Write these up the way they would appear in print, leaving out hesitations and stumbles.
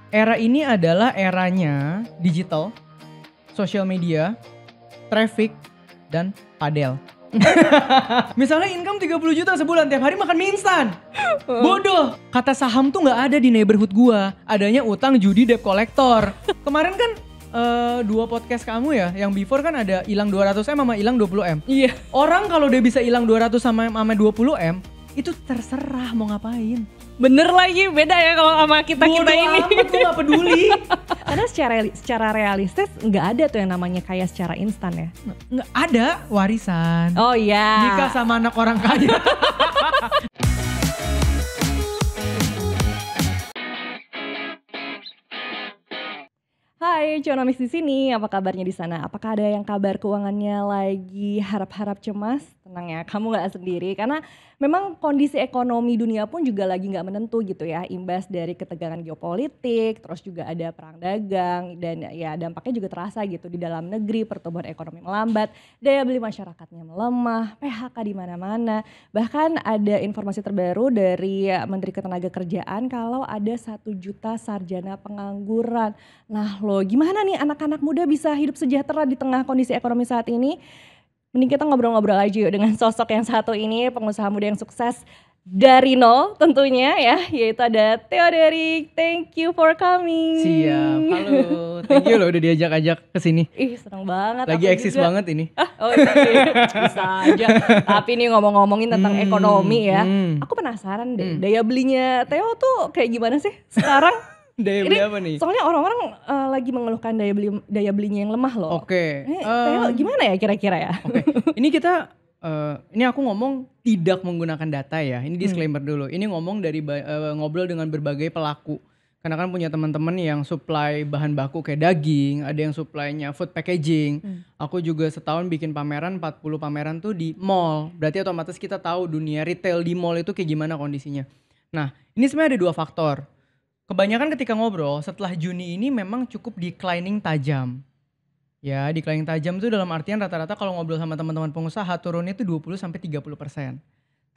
Era ini adalah eranya digital, social media, traffic, dan padel. Misalnya income 30 juta sebulan, tiap hari makan mie instan. Bodoh. Kata saham tuh gak ada di neighborhood gua. Adanya utang, judi, debt collector. Kemarin kan 2 podcast kamu ya, yang before kan ada hilang 200M sama hilang 20M. Iya. Orang kalau dia bisa hilang 200 sama 20M, itu terserah mau ngapain. Bener lagi, beda ya kalau sama kita ini. Bodoh amat, gue gak peduli. Karena secara realistis nggak ada tuh yang namanya kaya secara instan ya. Nggak ada warisan. Oh iya. Nikah sama anak orang kaya. Hai, Cuanomics di sini. Apa kabarnya di sana? Apakah ada yang kabar keuangannya lagi harap-harap cemas? Tenang ya, kamu nggak sendiri. Karena memang kondisi ekonomi dunia pun juga lagi nggak menentu gitu ya. Imbas dari ketegangan geopolitik, terus juga ada perang dagang, dan ya dampaknya juga terasa gitu di dalam negeri. Pertumbuhan ekonomi melambat, daya beli masyarakatnya melemah, PHK di mana-mana. Bahkan ada informasi terbaru dari Menteri Ketenagakerjaan kalau ada 1 juta sarjana pengangguran. Nah loh, gimana nih anak-anak muda bisa hidup sejahtera di tengah kondisi ekonomi saat ini? Mending kita ngobrol-ngobrol aja yuk dengan sosok yang satu ini, pengusaha muda yang sukses dari nol tentunya ya, yaitu ada Theo Derrick. Thank you for coming. Siap, halo. Thank you loh udah diajak-ajak ke sini. Ih, seneng banget. Lagi eksis banget ini. Oh iya, bisa aja. Tapi nih ngomong-ngomongin tentang ekonomi ya, aku penasaran deh, daya belinya Theo tuh kayak gimana sih sekarang? Daya beli apa nih? Soalnya orang-orang lagi mengeluhkan daya belinya yang lemah loh. Oke. Theo gimana ya kira-kira ya? Oke. Ini kita ini aku ngomong tidak menggunakan data ya. Ini disclaimer dulu. Ini ngomong dari ngobrol dengan berbagai pelaku. Karena kan punya teman-teman yang supply bahan baku kayak daging, ada yang supply-nya food packaging. Aku juga setahun bikin pameran, 40 pameran tuh di mall. Berarti otomatis kita tahu dunia retail di mall itu kayak gimana kondisinya. Nah, ini sebenarnya ada 2 faktor. Kebanyakan ketika ngobrol setelah Juni ini memang cukup declining tajam. Ya, declining tajam itu dalam artian rata-rata kalau ngobrol sama teman-teman pengusaha turunnya itu 20-30%.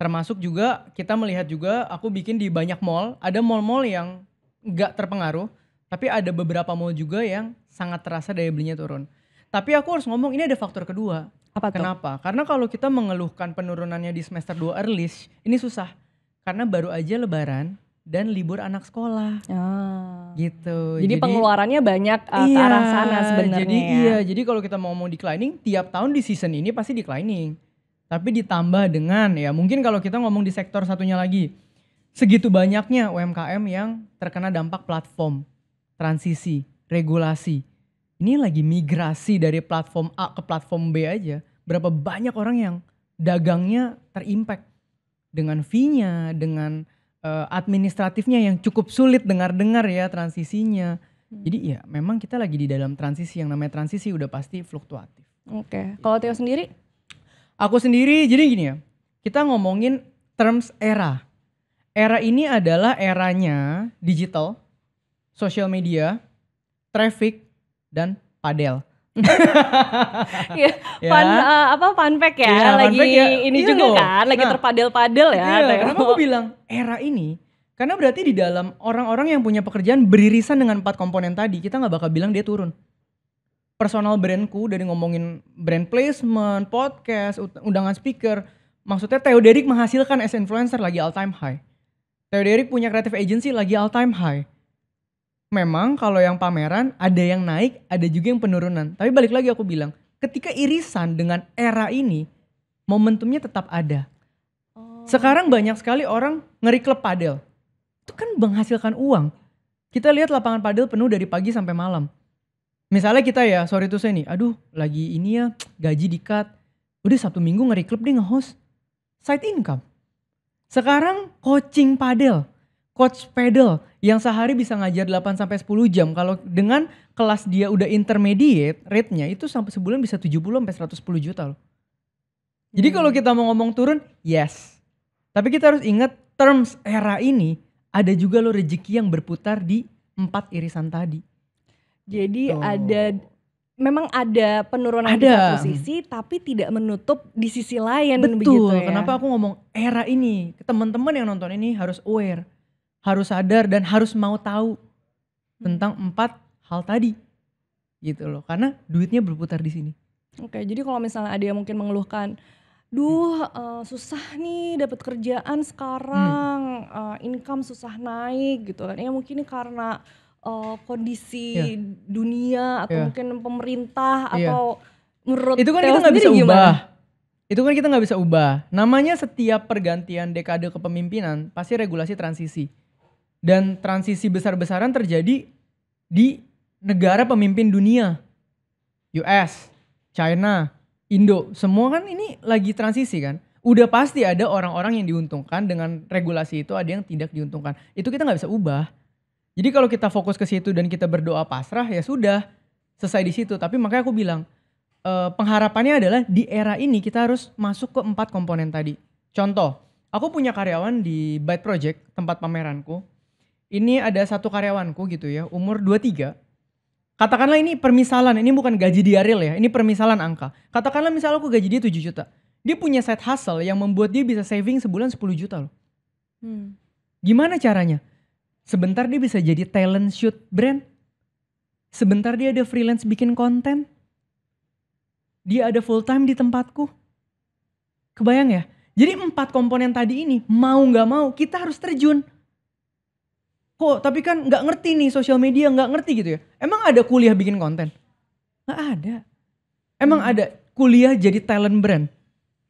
Termasuk juga kita melihat juga aku bikin di banyak mall, ada mall-mall yang enggak terpengaruh, tapi ada beberapa mall juga yang sangat terasa daya belinya turun. Tapi aku harus ngomong ini ada faktor kedua. Apa tuh? Kenapa? Karena kalau kita mengeluhkan penurunannya di semester 2 early, ini susah. Karena baru aja lebaran dan libur anak sekolah. Gitu. Jadi pengeluarannya banyak ke arah sana sebenarnya. Jadi kalau kita mau ngomong declining, tiap tahun di season ini pasti declining. Tapi ditambah dengan ya mungkin kalau kita ngomong di sektor satunya lagi, segitu banyaknya UMKM yang terkena dampak platform, transisi, regulasi. Ini lagi migrasi dari platform A ke platform B aja. Berapa banyak orang yang dagangnya terimpact dengan fee-nya, dengan administratifnya yang cukup sulit dengar-dengar ya transisinya. Jadi ya memang kita lagi di dalam transisi, yang namanya transisi udah pasti fluktuatif. Oke. Kalau Theo sendiri? Aku sendiri jadi gini ya, kita ngomongin terms era. Era ini adalah eranya digital, social media, traffic, dan padel. Ya, fun fact ya, ya lagi fact ya. ini Iya juga loh. kan, lagi terpadel-padel ya. Iya, kenapa aku bilang era ini? Karena berarti di dalam orang-orang yang punya pekerjaan beririsan dengan 4 komponen tadi, kita gak bakal bilang dia turun. Personal brandku dari ngomongin brand placement, podcast, undangan speaker, maksudnya Theo Derrick menghasilkan as influencer lagi all time high. Theo Derrick punya creative agency lagi all time high. Memang kalau yang pameran ada yang naik, ada juga yang penurunan. Tapi balik lagi aku bilang, ketika irisan dengan era ini, momentumnya tetap ada. Sekarang banyak sekali orang ngeri-klub padel. Itu kan menghasilkan uang. Kita lihat lapangan padel penuh dari pagi sampai malam. Misalnya kita ya, sorry to say nih, aduh lagi ini ya gaji di-cut. Udah Sabtu Minggu ngeri-klub deh nge-host. Side income. Sekarang coaching padel. Coach pedal yang sehari bisa ngajar 8-10 jam. Kalau dengan kelas dia udah intermediate, rate-nya itu sampai sebulan bisa 70-110 juta loh. Jadi kalau kita mau ngomong turun, yes. Tapi kita harus ingat terms era ini ada juga loh rezeki yang berputar di 4 irisan tadi. Jadi memang ada penurunan di satu sisi, tapi tidak menutup di sisi lain. Betul, begitu ya. Kenapa aku ngomong era ini? Teman-teman yang nonton ini harus aware. Harus sadar dan harus mau tahu. tentang 4 hal tadi gitu loh, karena duitnya berputar di sini. Oke, jadi kalau misalnya ada yang mungkin mengeluhkan, "Duh, susah nih dapat kerjaan sekarang, income susah naik," gitu kan. Ya mungkin ini karena, Iya kondisi dunia atau iya mungkin pemerintah iya. atau menurut Itu kan Theo kita nggak bisa sendiri gimana? ubah. Itu kan kita nggak bisa ubah. Namanya setiap pergantian dekade kepemimpinan pasti regulasi transisi. Dan transisi besar-besaran terjadi di negara pemimpin dunia. US, China, Indo, semua kan ini lagi transisi kan. Udah pasti ada orang-orang yang diuntungkan dengan regulasi itu, ada yang tidak diuntungkan. Itu kita nggak bisa ubah. Jadi kalau kita fokus ke situ dan kita berdoa pasrah ya sudah selesai di situ. Tapi makanya aku bilang pengharapannya adalah di era ini kita harus masuk ke 4 komponen tadi. Contoh, aku punya karyawan di Byte Project, tempat pameranku. Ini ada satu karyawanku gitu ya, umur 23. Katakanlah ini permisalan, ini bukan gaji dia real ya, ini permisalan angka. Katakanlah misalnya aku gaji dia 7 juta. Dia punya side hustle yang membuat dia bisa saving sebulan 10 juta loh. Hmm. Gimana caranya? Sebentar dia bisa jadi talent shoot brand. Sebentar dia ada freelance bikin konten. Dia ada full time di tempatku. Kebayang ya? Jadi 4 komponen tadi ini mau gak mau kita harus terjun. Kok tapi kan gak ngerti nih sosial media, gak ngerti gitu ya. Emang ada kuliah bikin konten? Gak ada. Emang ada kuliah jadi talent brand?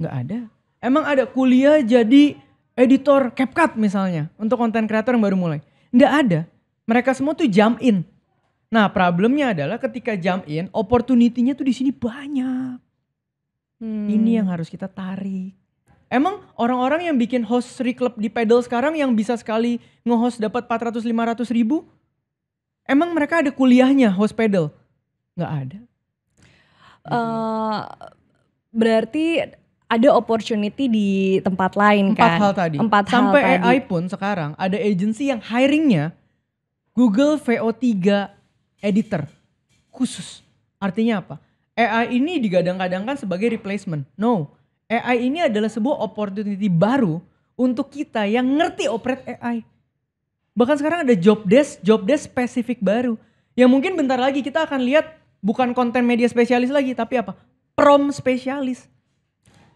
Gak ada. Emang ada kuliah jadi editor CapCut misalnya untuk konten kreator yang baru mulai? Gak ada. Mereka semua tuh jump in. Nah problemnya adalah ketika jump in, opportunity-nya tuh di sini banyak. Ini yang harus kita tarik. Emang orang-orang yang bikin host reclub di pedal sekarang yang bisa sekali nge-host dapat 400-500 ribu, emang mereka ada kuliahnya host pedal? Nggak ada. Berarti ada opportunity di tempat lain 4 kan? hal tadi. 4 hal Sampai tadi. AI pun sekarang ada agency yang hiringnya Google VO3 editor khusus. Artinya apa? AI ini digadang-gadangkan sebagai replacement. No. AI ini adalah sebuah opportunity baru untuk kita yang ngerti operate AI. Bahkan sekarang ada job desk spesifik baru. Yang mungkin bentar lagi kita akan lihat bukan konten media spesialis lagi, tapi apa? Prompt spesialis.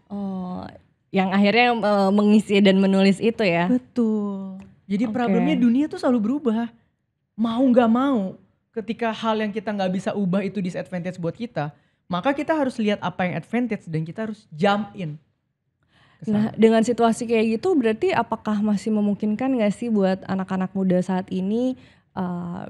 Oh, yang akhirnya mengisi dan menulis itu ya? Betul. Jadi Oke. problemnya dunia tuh selalu berubah. Mau gak mau, ketika hal yang kita gak bisa ubah itu disadvantage buat kita, maka kita harus lihat apa yang advantage dan kita harus jump in. Nah, dengan situasi kayak gitu berarti apakah masih memungkinkan gak sih buat anak-anak muda saat ini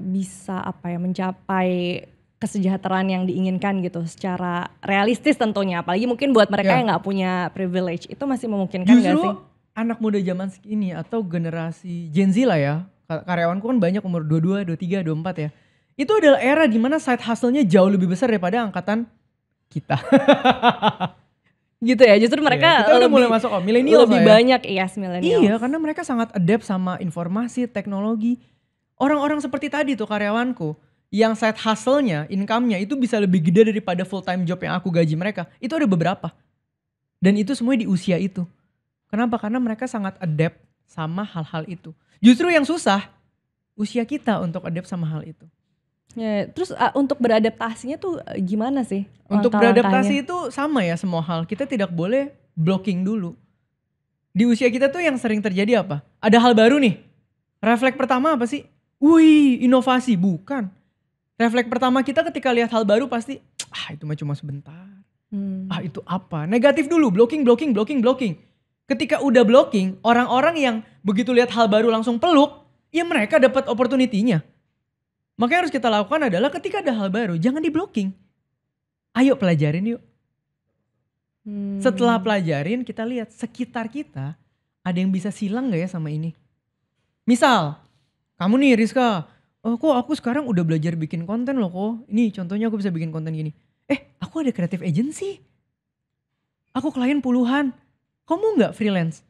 bisa mencapai kesejahteraan yang diinginkan gitu secara realistis tentunya, apalagi mungkin buat mereka yang gak punya privilege, itu masih memungkinkan gak sih? Justru anak muda zaman ini atau generasi Gen Z lah ya, karyawanku kan banyak umur 22, 23, 24 ya. Itu adalah era dimana side hustle-nya jauh lebih besar daripada angkatan kita. Gitu ya, justru mereka kita udah mulai masuk milenial lebih banyak milenial. Iya, karena mereka sangat adapt sama informasi, teknologi. Orang-orang seperti tadi tuh karyawanku, yang side hustle-nya, income-nya itu bisa lebih gede daripada full time job yang aku gaji mereka. Itu ada beberapa. Dan itu semuanya di usia itu. Kenapa? Karena mereka sangat adapt sama hal-hal itu. Justru yang susah, usia kita untuk adapt sama hal itu. Ya, terus untuk beradaptasinya tuh gimana sih? Untuk beradaptasi itu sama ya semua hal. Kita tidak boleh blocking dulu. Di usia kita tuh yang sering terjadi apa? Ada hal baru nih. Refleks pertama apa sih? Wih, inovasi. Bukan. Refleks pertama kita ketika lihat hal baru pasti, itu mah cuma sebentar. Itu apa? Negatif dulu, blocking. Ketika udah blocking, orang-orang yang begitu lihat hal baru langsung peluk, ya mereka dapat opportunity-nya. Maka yang harus kita lakukan adalah ketika ada hal baru, jangan di blocking. Ayo pelajarin yuk. Setelah pelajarin kita lihat sekitar kita ada yang bisa silang gak ya sama ini. Misal, kamu nih Rizka, kok aku sekarang udah belajar bikin konten loh kok. Ini contohnya aku bisa bikin konten gini. Aku ada creative agency. Aku klien puluhan. Kamu gak freelance?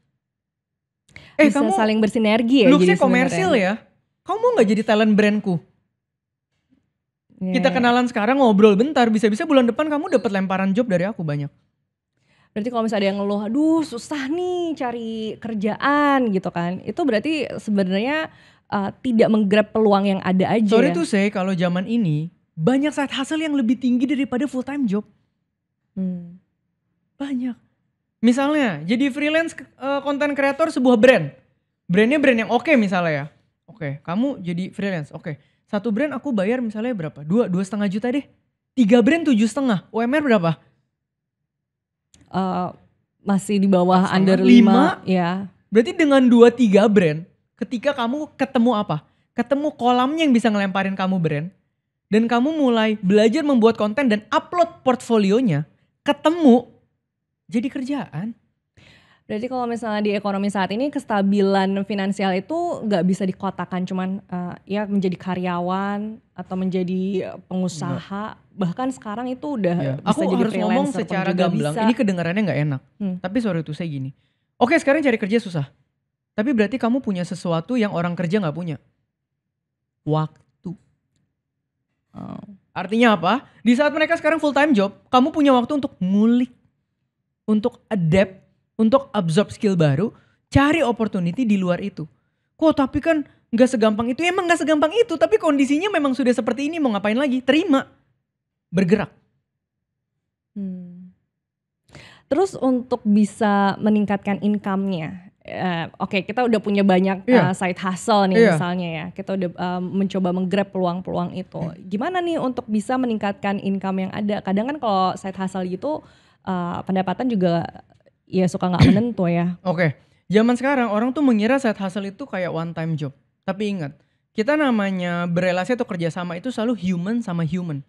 Bisa kamu saling bersinergi ya. Look-nya komersil ya. Kamu gak jadi talent brandku? Kita kenalan sekarang ngobrol bentar, bisa-bisa bulan depan kamu dapat lemparan job dari aku banyak. Berarti kalau misalnya ada yang ngeluh, aduh susah nih cari kerjaan gitu kan. Itu berarti sebenarnya tidak menggrab peluang yang ada aja. Sorry ya. to say, kalau zaman ini banyak side hustle yang lebih tinggi daripada full time job. Banyak. Misalnya jadi freelance content creator sebuah brand. Brandnya brand yang oke misalnya ya. Oke, kamu jadi freelance. Oke, satu brand aku bayar misalnya berapa? 2,5 juta deh. 3 brand 7,5. UMR berapa? Masih di bawah 4,5, under 5. 5 ya. Berarti dengan 2-3 brand, ketika kamu ketemu apa? Ketemu kolamnya yang bisa ngelemparin kamu brand. Dan kamu mulai belajar membuat konten dan upload portfolionya. Ketemu, jadi kerjaan. Berarti kalau misalnya di ekonomi saat ini kestabilan finansial itu nggak bisa dikotakan cuman ya menjadi karyawan atau menjadi pengusaha. Bahkan sekarang itu udah Ya, bisa aku jadi harus ngomong freelancer pun secara juga gamblang, bisa. ini kedengarannya gak enak. Tapi sorry tuh saya gini. Oke, sekarang cari kerja susah. Tapi berarti kamu punya sesuatu yang orang kerja gak punya. Waktu. Artinya apa? Di saat mereka sekarang full time job, kamu punya waktu untuk ngulik, untuk adapt, untuk absorb skill baru, cari opportunity di luar itu. Kok tapi kan gak segampang itu. Emang gak segampang itu, tapi kondisinya memang sudah seperti ini, mau ngapain lagi? Terima. Bergerak. Terus untuk bisa meningkatkan income-nya, oke, kita udah punya banyak side hustle nih misalnya ya, kita udah mencoba menggrab peluang-peluang itu. Gimana nih untuk bisa meningkatkan income yang ada? Kadang kan kalau side hustle gitu pendapatan juga ya suka nggak menentu ya. Oke, zaman sekarang orang tuh mengira side hustle itu kayak one time job. Tapi ingat, kita namanya berelasi atau kerjasama itu selalu human sama human.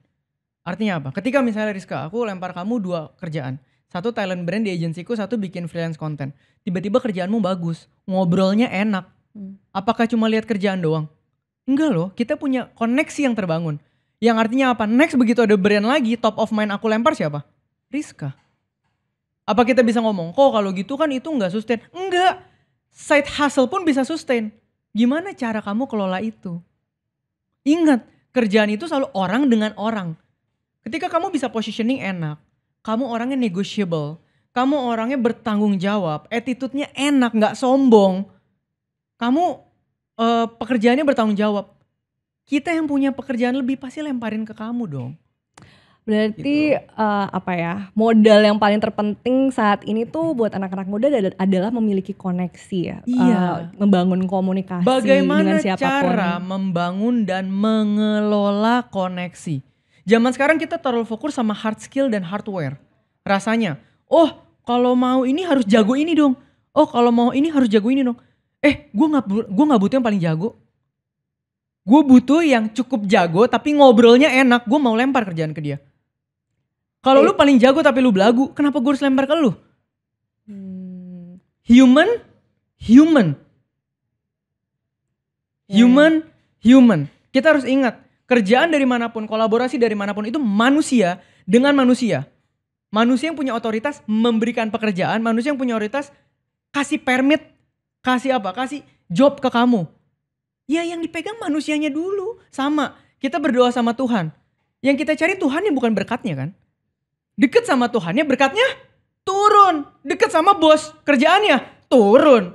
Artinya apa? Ketika misalnya Rizka, aku lempar kamu 2 kerjaan. Satu talent brand di agensiku, satu bikin freelance content. Tiba-tiba kerjaanmu bagus, ngobrolnya enak. Apakah cuma lihat kerjaan doang? Enggak loh, kita punya koneksi yang terbangun. Yang artinya apa? Next begitu ada brand lagi, top of mind aku lempar siapa? Rizka. Apa kita bisa ngomong, kok kalau gitu kan itu enggak sustain? Enggak, side hustle pun bisa sustain. Gimana cara kamu kelola itu? Ingat, kerjaan itu selalu orang dengan orang. Ketika kamu bisa positioning enak, kamu orangnya negotiable, kamu orangnya bertanggung jawab, attitude-nya enak, gak sombong. Kamu pekerjaannya bertanggung jawab. Kita yang punya pekerjaan lebih pasti lemparin ke kamu dong. Berarti modal yang paling terpenting saat ini tuh buat anak-anak muda adalah memiliki koneksi ya. Iya. Membangun komunikasi Bagaimana dengan siapapun. cara membangun dan mengelola koneksi? Zaman sekarang kita terlalu fokus sama hard skill dan hardware. Rasanya, oh kalau mau ini harus jago ini dong. Oh kalau mau ini harus jago ini dong. Gue gak butuh yang paling jago. Gue butuh yang cukup jago tapi ngobrolnya enak. Gue mau lempar kerjaan ke dia. Kalau lu paling jago tapi lu belagu, kenapa gue harus lempar ke lu? Human. Kita harus ingat, kerjaan dari manapun, kolaborasi dari manapun itu manusia dengan manusia. Manusia yang punya otoritas memberikan pekerjaan, manusia yang punya otoritas kasih permit, kasih job ke kamu. Ya yang dipegang manusianya dulu. Sama, kita berdoa sama Tuhan. Yang kita cari Tuhannya bukan berkatnya kan. Deket sama Tuhannya berkatnya turun. Deket sama bos kerjaannya turun.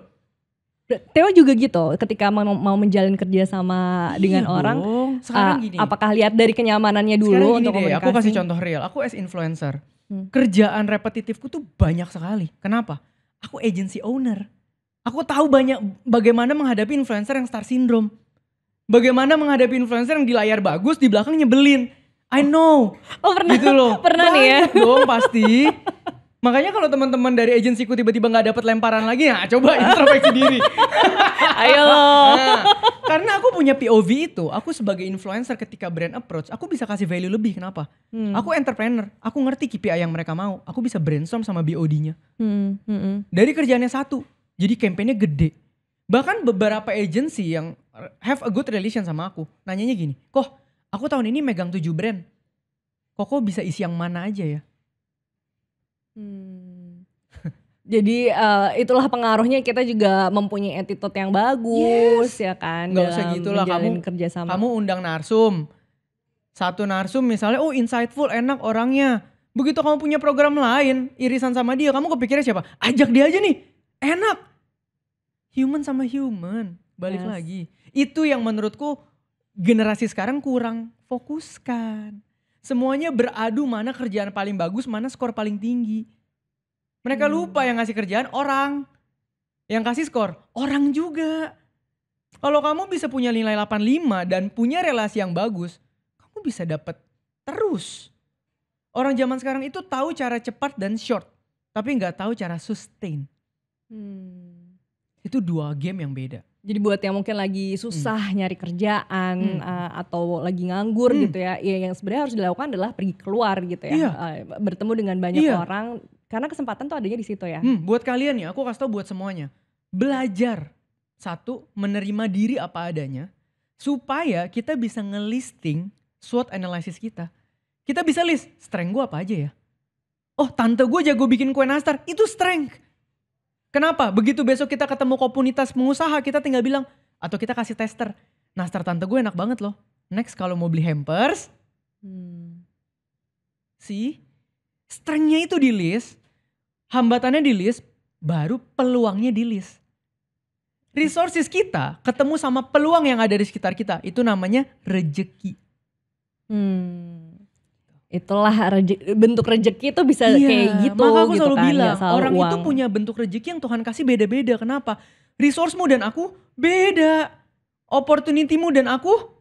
Theo juga gitu ketika mau menjalin kerja sama dengan orang. Sekarang gini. Apakah lihat dari kenyamanannya dulu sekarang untuk gini deh, komunikasi? aku kasih contoh real. Aku as influencer. Kerjaan repetitifku tuh banyak sekali. Kenapa? Aku agency owner. Aku tahu banyak bagaimana menghadapi influencer yang star syndrome. Bagaimana menghadapi influencer yang di layar bagus, di belakang nyebelin. I know. Oh pernah, gitu loh. Pernah nih ya. Dong pasti. Makanya kalau teman-teman dari agensiku tiba-tiba gak dapat lemparan lagi, nah coba introspeksi diri. Ayo loh. Karena aku punya POV itu, aku sebagai influencer ketika brand approach, aku bisa kasih value lebih. Kenapa? Aku entrepreneur, aku ngerti KPI yang mereka mau. Aku bisa brainstorm sama BOD-nya. Dari kerjaannya satu, jadi campaign-nya gede. Bahkan beberapa agensi yang have a good relation sama aku, nanyanya gini, kok aku tahun ini megang 7 brand, kok bisa isi yang mana aja ya? Jadi itulah pengaruhnya kita juga mempunyai attitude yang bagus ya kan. Gak usah gitu lah, kamu undang narsum. Satu narsum misalnya, oh insightful, enak orangnya. Begitu kamu punya program lain, irisan sama dia, kamu kepikirnya siapa? Ajak dia aja nih, enak. Human sama human. Balik Yes. lagi. Itu yang menurutku generasi sekarang kurang fokuskan. Semuanya beradu mana kerjaan paling bagus, mana skor paling tinggi. Mereka lupa yang ngasih kerjaan orang. Yang kasih skor orang juga. Kalau kamu bisa punya nilai 85 dan punya relasi yang bagus, kamu bisa dapat terus. Orang zaman sekarang itu tahu cara cepat dan short, tapi nggak tahu cara sustain. Itu 2 game yang beda. Jadi buat yang mungkin lagi susah nyari kerjaan atau lagi nganggur gitu ya, yang sebenarnya harus dilakukan adalah pergi keluar gitu ya, Iya. bertemu dengan banyak Iya. orang karena kesempatan tuh adanya di situ ya. Buat kalian ya, aku kasih tau buat semuanya. Belajar. 1, menerima diri apa adanya. Supaya kita bisa ngelisting SWOT analysis kita. Kita bisa list, strength gue apa aja ya. Oh, tante gue jago bikin kue nastar, itu strength. Kenapa? Begitu besok kita ketemu komunitas pengusaha, kita tinggal bilang, atau kita kasih tester, nastar tante gue enak banget loh. Next kalau mau beli hampers, strength-nya itu di list, hambatannya di list, baru peluangnya di list. Resources kita ketemu sama peluang yang ada di sekitar kita, itu namanya rejeki. Itulah bentuk rejeki itu bisa kayak gitu. Maka aku gitu selalu kan, bilang, selalu orang uang. itu punya bentuk rejeki yang Tuhan kasih beda-beda. Kenapa? Resourcemu dan aku beda. Opportunitymu dan aku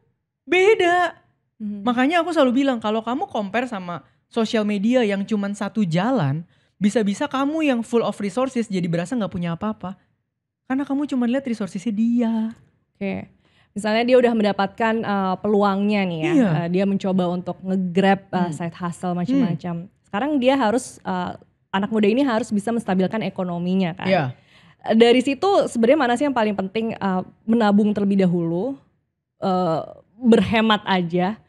beda. Makanya aku selalu bilang, kalau kamu compare sama sosial media yang cuman satu jalan, bisa-bisa kamu yang full of resources jadi berasa gak punya apa-apa. Karena kamu cuma lihat resourcesnya dia. Oke. Misalnya dia udah mendapatkan peluangnya nih ya, Iya. dia mencoba untuk nge-grab side hustle macam-macam. Sekarang dia harus, anak muda ini harus bisa menstabilkan ekonominya kan. Iya. Dari situ sebenarnya mana sih yang paling penting, menabung terlebih dahulu, berhemat aja,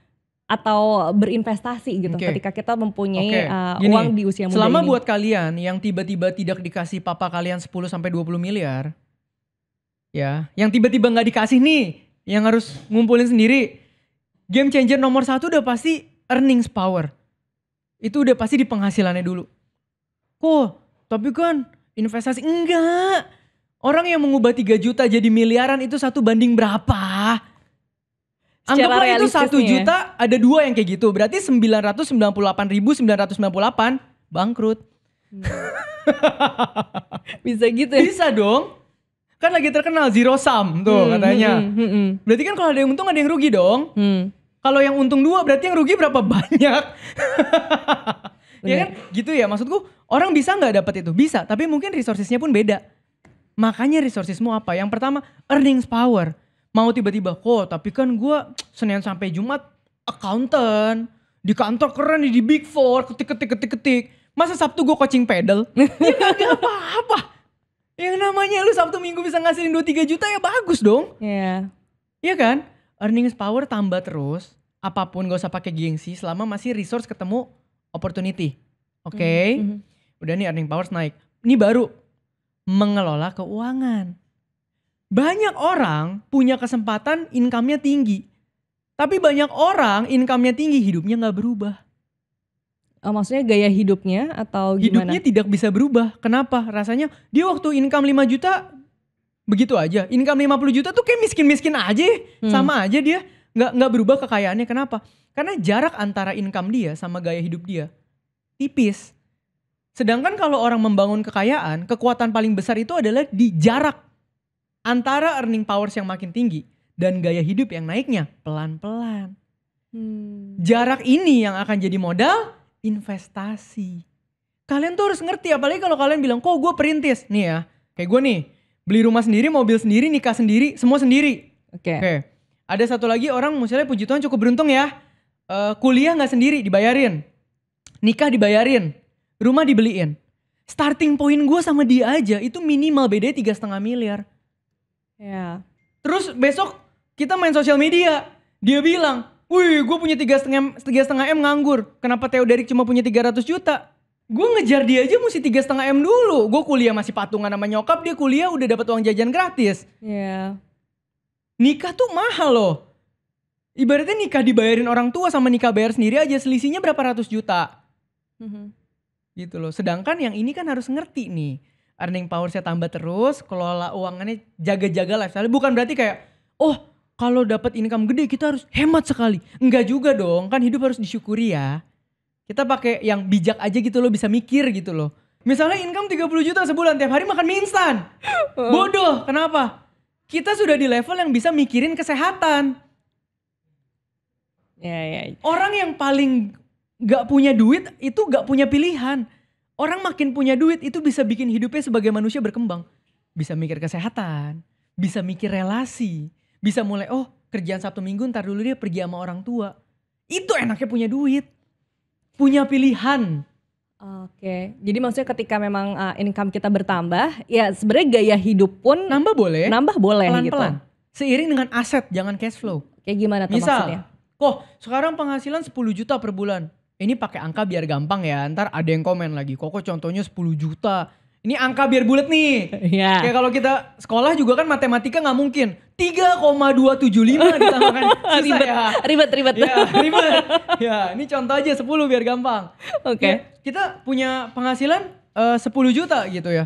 atau berinvestasi gitu ketika kita mempunyai Gini, uang di usia muda selama ini. buat kalian yang tiba-tiba tidak dikasih papa kalian 10-20 miliar, ya, yang tiba-tiba gak dikasih nih, yang harus ngumpulin sendiri, game changer nomor 1 udah pasti earnings power. Itu udah pasti di penghasilannya dulu. Kok, tapi kan investasi, enggak. Orang yang mengubah 3 juta jadi miliaran itu 1 banding berapa? Anggaplah itu 1 juta, ada 2 yang kayak gitu. Berarti 998.998 bangkrut. Bisa gitu ya? Bisa dong. Kan lagi terkenal zero sum tuh katanya. Berarti kan kalau ada yang untung ada yang rugi dong. Kalau yang untung 2 berarti yang rugi berapa banyak? Ya kan gitu ya, maksudku orang bisa gak dapat itu? Bisa, tapi mungkin resourcesnya pun beda. Makanya resourcesmu apa? Yang pertama earnings power. Mau tiba-tiba, kok tapi kan gue Senin sampai Jumat accountant. Di kantor keren di Big Four, ketik. Masa Sabtu gue coaching pedal? Ya gak apa-apa. Yang namanya lu Sabtu Minggu bisa ngasilin 2-3 juta ya bagus dong. Iya. Iya kan? Earnings power tambah terus. Apapun gak usah pakai gengsi selama masih resource ketemu opportunity. Oke. Udah nih earning power naik. Ini baru mengelola keuangan. Banyak orang punya kesempatan income-nya tinggi. Tapi banyak orang income-nya tinggi, hidupnya gak berubah. Maksudnya gaya hidupnya atau gimana? Hidupnya tidak bisa berubah. Kenapa? Rasanya dia waktu income 5 juta begitu aja. Income 50 juta tuh kayak miskin-miskin aja. Sama aja dia. Gak berubah kekayaannya. Kenapa? Karena jarak antara income dia sama gaya hidup dia tipis. Sedangkan kalau orang membangun kekayaan, kekuatan paling besar itu adalah di jarak antara earning powers yang makin tinggi dan gaya hidup yang naiknya pelan-pelan. Jarak ini yang akan jadi modal investasi. Kalian tuh harus ngerti, apalagi kalau kalian bilang, kok gue perintis. Nih ya, kayak gue nih, beli rumah sendiri, mobil sendiri, nikah sendiri, semua sendiri. Oke. Ada satu lagi orang, misalnya puji Tuhan cukup beruntung ya. Kuliah gak sendiri, dibayarin. Nikah dibayarin. Rumah dibeliin. Starting point gue sama dia aja, itu minimal bedanya 3,5 miliar. Ya. Terus besok kita main sosial media. Dia bilang, wih gue punya 3,5 M nganggur. Kenapa Theo Derek cuma punya 300 juta? Gue ngejar dia aja mesti 3,5 M dulu. Gue kuliah masih patungan sama nyokap, dia kuliah udah dapat uang jajan gratis. Iya. Nikah tuh mahal loh. Ibaratnya nikah dibayarin orang tua sama nikah bayar sendiri aja selisihnya berapa ratus juta. Gitu loh. Sedangkan yang ini kan harus ngerti nih. earning power saya tambah terus, kelola uangannya, jaga-jaga lifestyle. Bukan berarti kayak, oh kalau dapat income gede kita harus hemat sekali. Enggak juga dong, kan hidup harus disyukuri ya. Kita pakai yang bijak aja gitu loh, bisa mikir gitu loh. Misalnya income 30 juta sebulan, tiap hari makan mie instan. Bodoh, kenapa? Kita sudah di level yang bisa mikirin kesehatan. Ya. Orang yang paling gak punya duit itu gak punya pilihan. Orang makin punya duit itu bisa bikin hidupnya sebagai manusia berkembang. Bisa mikir kesehatan, bisa mikir relasi, bisa mulai kerjaan Sabtu Minggu ntar dulu dia pergi sama orang tua. Itu enaknya punya duit, punya pilihan. Oke, jadi maksudnya ketika memang income kita bertambah, ya sebenarnya gaya hidup pun Nambah boleh pelan-pelan gitu. Seiring dengan aset, jangan cash flow. Kayak gimana tuh maksudnya? Misal, sekarang penghasilan 10 juta per bulan. Ini pakai angka biar gampang ya, ntar ada yang komen lagi, Koko contohnya 10 juta. Ini angka biar bulat nih. Iya. Kayak kalau kita sekolah juga kan matematika gak mungkin. 3,275 ditambahkan. Susah ya. Ribet. Ya, ribet. Ya, ini contoh aja 10 biar gampang. Oke. Ya, kita punya penghasilan 10 juta gitu ya.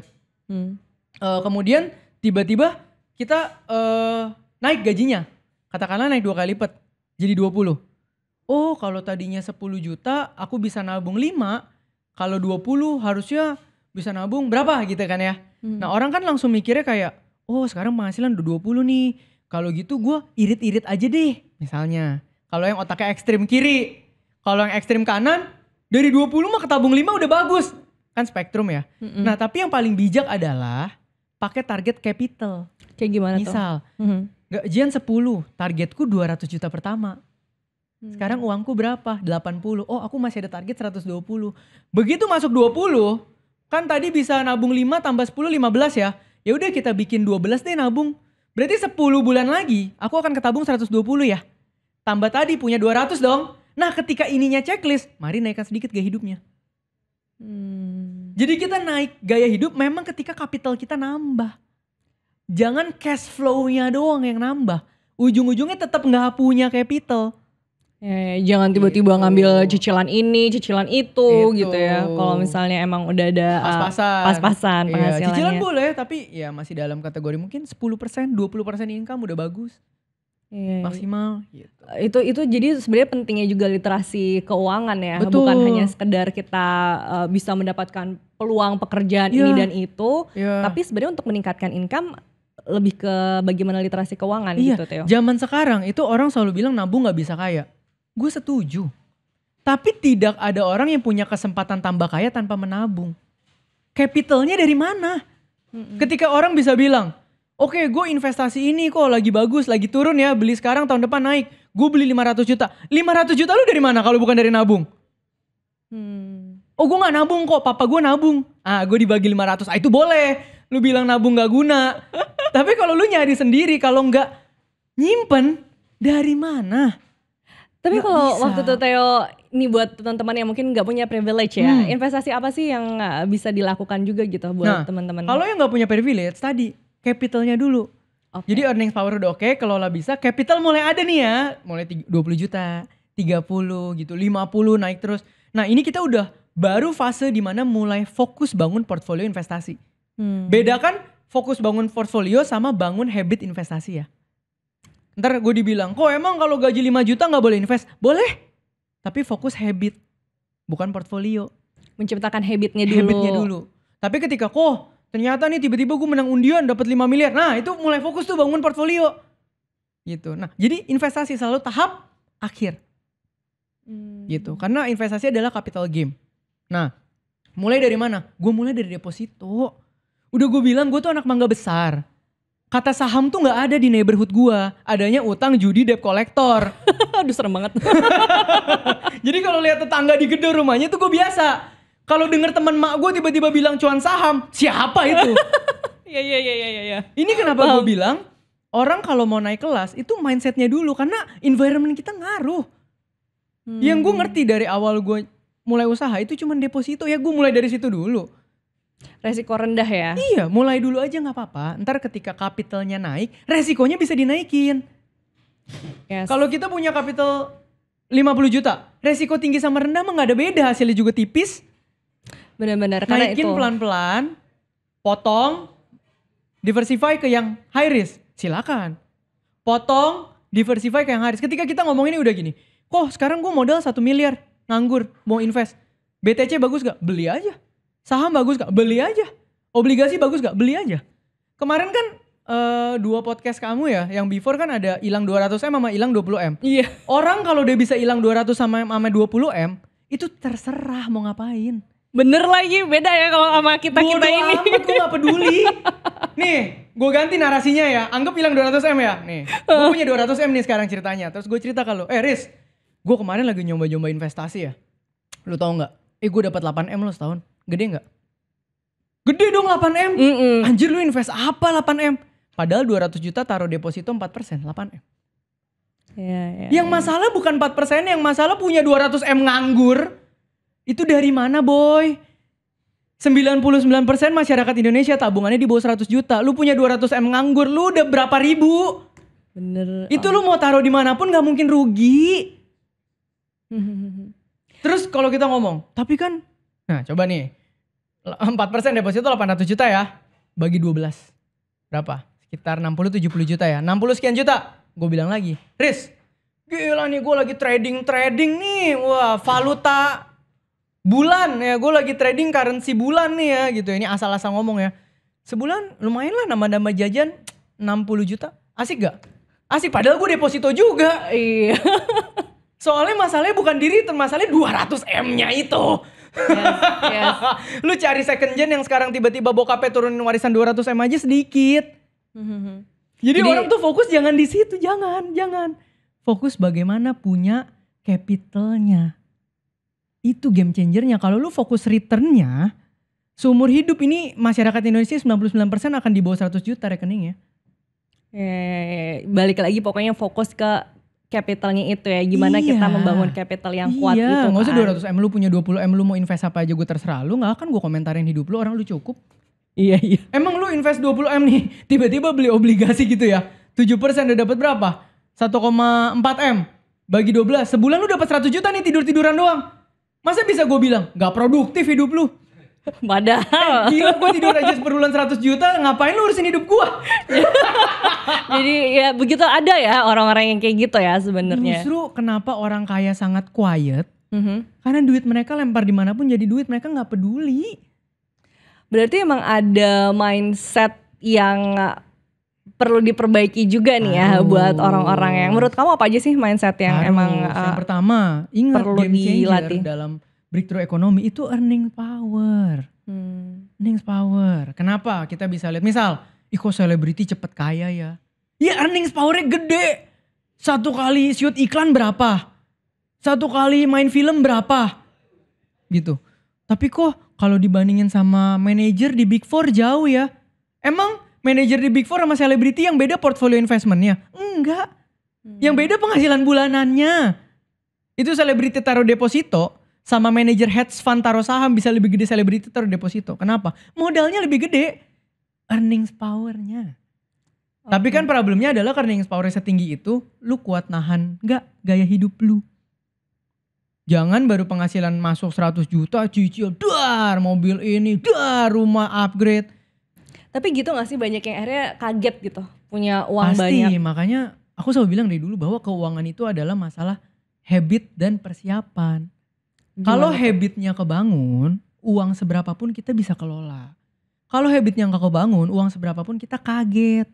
Kemudian tiba-tiba kita naik gajinya. Katakanlah naik 2 kali lipat. Jadi 20. Oh kalau tadinya 10 juta aku bisa nabung 5. Kalau 20 harusnya bisa nabung berapa gitu kan ya. Nah orang kan langsung mikirnya kayak, oh sekarang penghasilan udah 20 nih. Kalau gitu gue irit-irit aja deh misalnya. Kalau yang otaknya ekstrim kiri. Kalau yang ekstrim kanan, dari 20 mah ketabung 5 udah bagus. Kan spektrum ya. Nah tapi yang paling bijak adalah pakai target capital. Kayak gimana Misal, tuh? gajian 10, targetku 200 juta pertama. Sekarang uangku berapa? 80. Oh aku masih ada target 120. Begitu masuk 20, kan tadi bisa nabung 5 tambah 10, 15 ya. Ya udah kita bikin 12 deh nabung. Berarti 10 bulan lagi aku akan ketabung 120 ya. Tambah tadi punya 200 dong. Nah ketika ininya checklist, mari naikkan sedikit gaya hidupnya. Jadi kita naik gaya hidup memang ketika kapital kita nambah. Jangan cash flow-nya doang yang nambah. Ujung-ujungnya tetap gak punya capital. Ya, jangan tiba-tiba ngambil cicilan ini, cicilan itu gitu ya. Kalau misalnya emang udah ada pas-pasan penghasilannya. Cicilan boleh tapi ya masih dalam kategori mungkin 10%, 20% income udah bagus. Maksimal gitu. Itu jadi sebenarnya pentingnya juga literasi keuangan ya. Betul. Bukan hanya sekedar kita bisa mendapatkan peluang pekerjaan ini dan itu, tapi sebenarnya untuk meningkatkan income lebih ke bagaimana literasi keuangan gitu Theo. Zaman sekarang itu orang selalu bilang nabung gak bisa kaya. Gue setuju. Tapi tidak ada orang yang punya kesempatan tambah kaya tanpa menabung. Capitalnya dari mana? Ketika orang bisa bilang, oke, gue investasi ini kok lagi bagus, lagi turun ya, beli sekarang tahun depan naik. Gue beli 500 juta. 500 juta lu dari mana kalau bukan dari nabung? Oh gue gak nabung kok, papa gue nabung. Gue dibagi 500, itu boleh. Lu bilang nabung gak guna. Tapi kalau lu nyari sendiri, kalau gak nyimpen, dari mana? Tapi kalau waktu itu Theo, ini buat teman-teman yang mungkin gak punya privilege ya, investasi apa sih yang bisa dilakukan juga gitu buat teman-teman? Kalau yang gak punya privilege tadi, capitalnya dulu. Jadi earning power udah oke, kelola bisa, capital mulai ada nih ya. Mulai 20 juta, 30 gitu, 50 naik terus. Nah ini kita udah baru fase dimana mulai fokus bangun portfolio investasi. Bedakan fokus bangun portfolio sama bangun habit investasi ya. Ntar gue dibilang, kok emang kalau gaji 5 juta gak boleh invest? Boleh, tapi fokus habit, bukan portfolio. Menciptakan habitnya dulu. Tapi ketika ternyata nih tiba-tiba gue menang undian dapat 5 miliar. Nah itu mulai fokus tuh bangun portfolio. Gitu. Nah jadi investasi selalu tahap akhir. Gitu. Karena investasi adalah capital game. Nah mulai dari mana? Gue mulai dari deposito. Udah gue bilang gue tuh anak mangga besar. Kata saham tuh gak ada di neighborhood gue. Adanya utang, judi, debt collector. Aduh serem banget. Jadi kalau lihat tetangga di gedung rumahnya tuh gue biasa. Kalau denger teman mak gue tiba-tiba bilang cuan saham, siapa itu? Iya. Ini kenapa gue bilang orang kalau mau naik kelas itu mindsetnya dulu. Karena environment kita ngaruh. Yang gue ngerti dari awal gue mulai usaha itu cuma deposito. Ya gue mulai dari situ dulu. Resiko rendah ya? Iya, mulai dulu aja gak apa-apa. Ntar ketika kapitalnya naik, resikonya bisa dinaikin. Kalau kita punya kapital 50 juta, resiko tinggi sama rendah mah gak ada beda, hasilnya juga tipis. Benar-benar karena naikin itu. Pelan-pelan, Potong, diversify ke yang high risk, silakan. Potong, diversify ke yang high risk. Ketika kita ngomong ini udah gini, kok sekarang gue modal 1 miliar, nganggur, mau invest. BTC bagus gak? Beli aja. Saham bagus gak? Beli aja. Obligasi bagus gak? Beli aja. Kemarin kan 2 podcast kamu ya, yang before kan ada hilang 200M sama hilang 20M. Iya. Orang kalau dia bisa hilang 200 sama 20M, itu terserah mau ngapain. Bener lagi, beda ya kalau sama kita Bodo ini. amat, gue gak peduli. Nih, gue ganti narasinya ya. Anggap hilang 200M ya. Nih, gue punya 200M nih sekarang ceritanya. Terus gue cerita kalau, Riz, gue kemarin lagi nyoba-nyoba investasi ya. Lu tau gak? Gue dapat 8M lo setahun. Gede gak? Gede dong 8M. Anjir lu invest apa 8M? Padahal 200 juta taruh deposito 4%, 8M. Yang masalah bukan 4%, yang masalah punya 200M nganggur. Itu dari mana boy? 99% masyarakat Indonesia tabungannya di bawah 100 juta. Lu punya 200M nganggur, lu udah berapa ribu? Bener. Itu lu mau taruh dimanapun gak mungkin rugi. Terus kalau kita ngomong, tapi kan, nah coba nih. 4% deposito 800 juta ya. Bagi 12. Berapa? Sekitar 60-70 juta ya. 60 sekian juta. Gue bilang lagi, Riz, gila nih gue lagi trading nih. Wah, valuta bulan ya, gue lagi trading currency bulan nih ya gitu. Ini asal-asal ngomong ya. Sebulan lumayan lah nambah-nambah jajan 60 juta. Asik gak? Asik, padahal gue deposito juga. Iya. Soalnya masalahnya bukan diri, masalahnya 200M-nya itu. Yes. Lu cari second gen yang sekarang tiba-tiba bokapnya turunin warisan 200M aja sedikit. Jadi orang tuh fokus jangan di situ, jangan. Fokus bagaimana punya capitalnya. Itu game changernya. Kalau lu fokus returnnya, seumur hidup ini masyarakat Indonesia 99% akan di bawah 100 juta rekeningnya. Balik lagi pokoknya fokus ke capitalnya itu ya. Gimana kita membangun capital yang kuat itu. Iya, gak usah 200M lu punya 20M lu mau invest apa aja gue terserah. Lu gak akan gue komentarin hidup lu, orang lu cukup. Iya. Emang lu invest 20M nih, tiba-tiba beli obligasi gitu ya. 7% udah dapat berapa? 1,4M bagi 12. Sebulan lu dapat 100 juta nih tidur-tiduran doang. Masa bisa gue bilang gak produktif hidup lu? Padahal gila, gue tidur aja per bulan 100 juta, ngapain lu urusin hidup gue? Jadi ya begitu ada ya orang-orang yang kayak gitu ya sebenarnya. Justru kenapa orang kaya sangat quiet? Karena duit mereka lempar dimanapun jadi duit, mereka gak peduli. Berarti emang ada mindset yang perlu diperbaiki juga nih ya buat orang-orang yang, menurut kamu apa aja sih mindset yang emang yang pertama, ingat perlu game changer dilatih dalam breakthrough ekonomi itu earning power. Earning power. Kenapa? Kita bisa lihat misal, kok selebriti cepet kaya ya? Ya earning powernya gede. 1 kali shoot iklan berapa? 1 kali main film berapa? Gitu. Tapi kok kalau dibandingin sama manajer di Big Four jauh ya? Emang manajer di Big Four sama selebriti yang beda portfolio investmentnya? Enggak. Yang beda penghasilan bulanannya. Itu selebriti taruh deposito sama manajer hedge fund taruh saham bisa lebih gede selebriti taruh deposito. Kenapa? Modalnya lebih gede. Earnings powernya. Tapi kan problemnya adalah earnings powernya setinggi itu, lu kuat nahan enggak gaya hidup lu. Jangan baru penghasilan masuk 100 juta cicil, dar mobil ini, dar rumah upgrade. Tapi gitu gak sih banyak yang akhirnya kaget gitu punya uang Pasti, banyak. Pasti, makanya aku selalu bilang dari dulu bahwa keuangan itu adalah masalah habit dan persiapan. Kalau habitnya kebangun, uang seberapapun kita bisa kelola. Kalau habitnya gak kebangun, uang seberapapun kita kaget.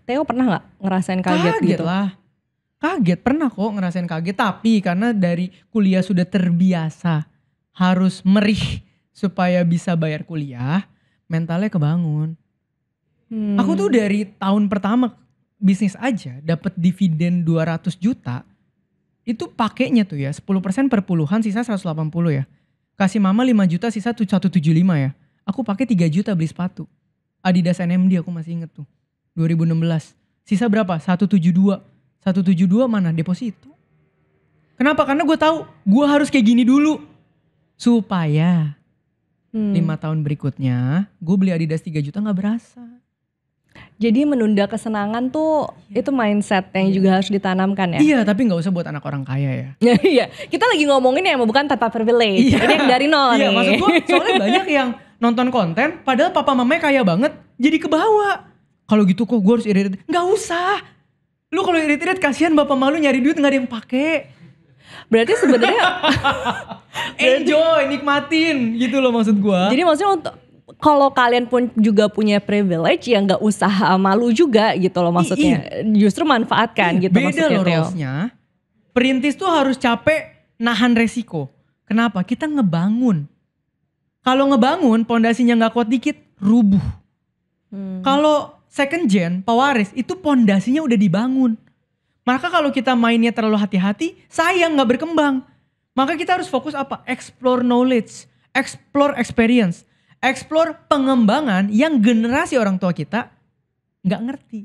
Theo pernah gak ngerasain kaget gitu? Lah. Kaget, pernah kok ngerasain kaget. Tapi karena dari kuliah sudah terbiasa harus merih supaya bisa bayar kuliah, mentalnya kebangun. Aku tuh dari tahun pertama bisnis aja dapat dividen 200 juta. Itu pakainya tuh ya 10% per puluhan sisa 180 ya. Kasih mama 5 juta sisa 175 ya. Aku pakai 3 juta beli sepatu. Adidas NMD aku masih inget tuh. 2016. Sisa berapa? 172. 172 mana? Deposito. Kenapa? Karena gue tahu gue harus kayak gini dulu. Supaya 5 tahun berikutnya gue beli Adidas 3 juta gak berasa. Jadi menunda kesenangan tuh itu mindset yang juga harus ditanamkan ya. Iya, tapi gak usah buat anak orang kaya ya. Iya, kita lagi ngomongin yang bukan tanpa privilege. Ini yang dari nol nih. Iya, maksud gue soalnya banyak yang nonton konten padahal papa mamanya kaya banget, jadi kebawa. Kalau gitu kok gue harus irit-irit. Nggak usah. Lu kalau irit-irit kasihan bapak malu nyari duit nggak ada yang pakai. Berarti sebenarnya enjoy, nikmatin gitu loh maksud gue. jadi maksudnya untuk kalau kalian pun juga punya privilege ya nggak usah malu juga gitu loh maksudnya. Justru manfaatkan gitu beda maksudnya loh Theo. Rosnya. Perintis tuh harus capek nahan resiko. Kenapa? Kita ngebangun. Kalau ngebangun pondasinya nggak kuat dikit, rubuh. Kalau second gen, pewaris itu pondasinya udah dibangun. Maka kalau kita mainnya terlalu hati-hati, sayang nggak berkembang. Maka kita harus fokus apa? Explore knowledge, explore experience, explore pengembangan yang generasi orang tua kita nggak ngerti.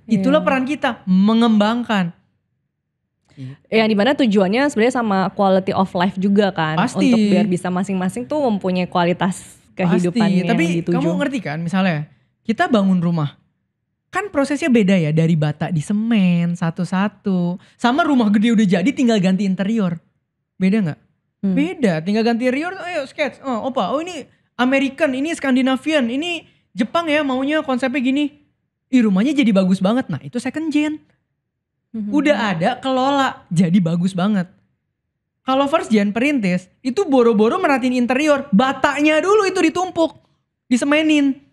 Itulah peran kita, mengembangkan. Yang dimana tujuannya sebenarnya sama quality of life juga kan. Pasti. Untuk biar bisa masing-masing tuh mempunyai kualitas kehidupan Pasti. yang Tapi dituju. kamu ngerti kan misalnya kita bangun rumah. Kan prosesnya beda ya, dari bata di semen satu-satu. Sama rumah gede udah jadi tinggal ganti interior. Beda gak? Beda, tinggal ganti interior, ayo sketch. Oh opa, oh ini American, ini Scandinavian, ini Jepang ya maunya konsepnya gini. Rumahnya jadi bagus banget, nah itu second gen. Udah ada, kelola, jadi bagus banget. Kalau first gen perintis, itu boro-boro merhatiin interior, batanya dulu itu ditumpuk, disemenin.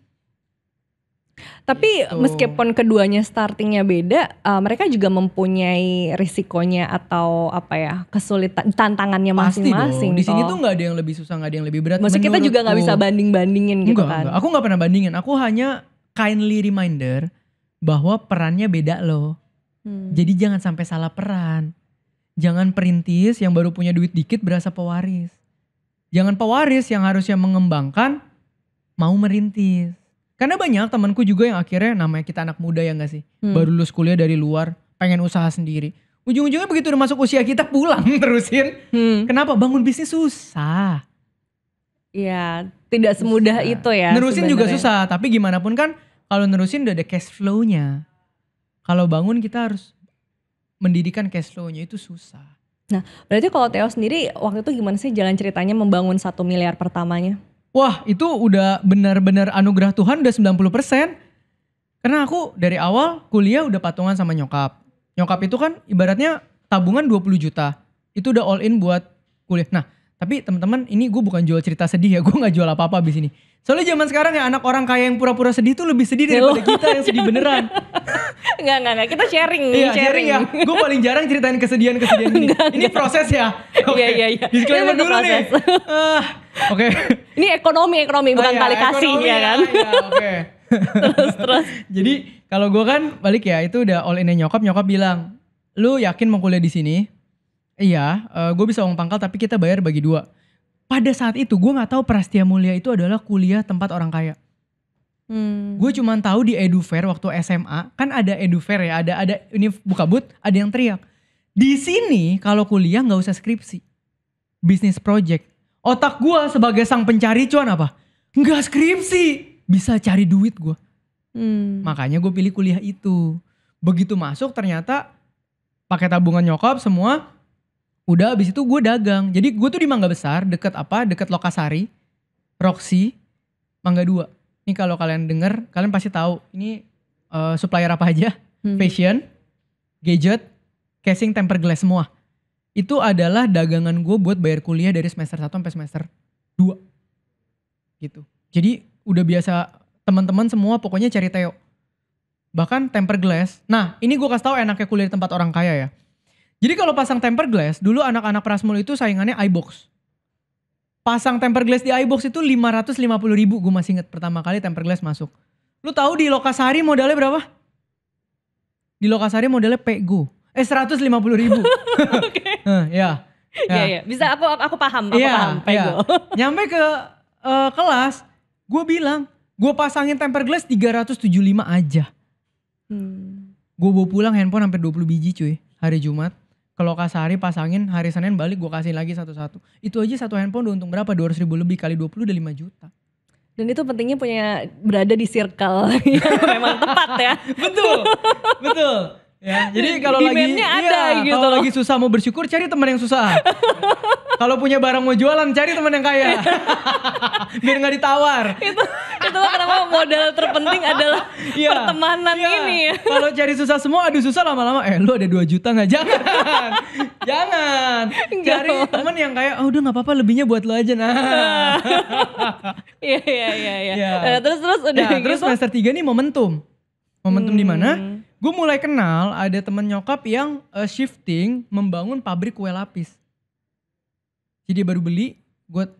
Tapi Gitu. meskipun keduanya startingnya beda, mereka juga mempunyai risikonya atau apa ya kesulitan tantangannya Pasti masing-masing. dong, di sini toh. tuh gak ada yang lebih susah, gak ada yang lebih berat. Maksudnya kita juga nggak bisa menurutku. banding-bandingin gitu Enggak, kan. enggak. Aku gak pernah bandingin, aku hanya kindly reminder bahwa perannya beda loh. Jadi jangan sampai salah peran. Jangan perintis yang baru punya duit dikit berasa pewaris. Jangan pewaris yang harusnya mengembangkan mau merintis. Karena banyak temanku juga yang akhirnya namanya kita anak muda ya gak sih? Baru lulus kuliah dari luar, pengen usaha sendiri. Ujung-ujungnya begitu udah masuk usia kita pulang terusin. Kenapa? Bangun bisnis susah. Iya, tidak semudah itu ya. Nerusin juga sebenarnya. susah, tapi gimana pun kan kalau nerusin udah ada cash flow-nya. Kalau bangun kita harus mendirikan cash flow-nya, itu susah. Nah, berarti kalau Theo sendiri waktu itu gimana sih jalan ceritanya membangun 1 miliar pertamanya? Wah, itu udah benar-benar anugerah Tuhan udah 90%. Karena aku dari awal kuliah udah patungan sama nyokap. Nyokap itu kan ibaratnya tabungan 20 juta. Itu udah all in buat kuliah. Nah, tapi teman-teman ini gue bukan jual cerita sedih ya. Gue gak jual apa-apa abis ini. Soalnya zaman sekarang ya anak orang kaya yang pura-pura sedih tuh lebih sedih daripada kita yang sedih beneran. Enggak, kita sharing. Iya, sharing ya. Gue paling jarang ceritain kesedihan-kesedihan ini. Ini proses ya. Oke. Iya. Disclaimer Itu dulu nih. Oke. Ini ekonomi bukan kali kasih ya kan. Iya, oke. Terus. Jadi kalau gue kan balik ya, itu udah all in nyokap bilang, lu yakin mau kuliah di sini? Iya, gue bisa uang pangkal tapi kita bayar bagi 2. Pada saat itu gue nggak tahu Prastia Mulia itu adalah kuliah tempat orang kaya. Gue cuma tahu di Edufair waktu SMA, kan ada Edufair ya, ada ini buka but, ada yang teriak. Di sini kalau kuliah nggak usah skripsi, bisnis project. Otak gue sebagai sang pencari cuan apa? Nggak skripsi, bisa cari duit gue. Makanya gue pilih kuliah itu. Begitu masuk ternyata pakai tabungan nyokap semua. Udah abis itu gue dagang. Jadi gue tuh di Mangga Besar, deket Lokasari, Roxy, Mangga 2. Ini kalau kalian denger, kalian pasti tahu. Ini supplier apa aja? Fashion, gadget, casing, tempered glass semua. Itu adalah dagangan gue buat bayar kuliah dari semester 1 sampai semester 2. Gitu. Jadi udah biasa teman-teman semua pokoknya cari Theo. Bahkan tempered glass. Nah ini gue kasih tahu enaknya kuliah di tempat orang kaya ya. Jadi kalau pasang tempered glass, dulu anak-anak Prasmul itu saingannya iBox. Pasang tempered glass di iBox itu 550.000, gue masih inget pertama kali tempered glass masuk. Lu tahu di Lokasari modalnya berapa? Di Lokasari modalnya Pego. 150.000. Oke. Ya. Iya. Bisa aku paham, paham. Iya. Nyampe ke kelas, gue bilang, gue pasangin tempered glass 375 aja. Gue bawa pulang handphone hampir 20 biji cuy, hari Jumat. Ke Lokasari pasangin, hari Senin balik gue kasih lagi satu-satu. Itu aja satu handphone udah untung berapa? 200.000 lebih kali 20 udah 5 juta. Dan itu pentingnya berada di circle yang memang tepat ya. Betul. Ya, jadi kalau lagi Demand-nya ada gitu kalau loh. lagi susah mau bersyukur cari teman yang susah. Kalau punya barang mau jualan, cari teman yang kaya. Biar gak ditawar. Itulah kenapa modal terpenting adalah Iya, pertemanan iya. ini ya. Kalau cari susah semua, aduh susah lama-lama. Lu ada 2 juta gak? Jangan. Jangan. Cari teman yang kayak, udah gak apa-apa lebihnya buat lu aja. Nah. Iya. Iya. Nah, terus udah Nah, terus gitu. semester 3 nih momentum. Momentum di mana? Gue mulai kenal ada temen nyokap yang shifting membangun pabrik kue lapis. Jadi dia baru beli,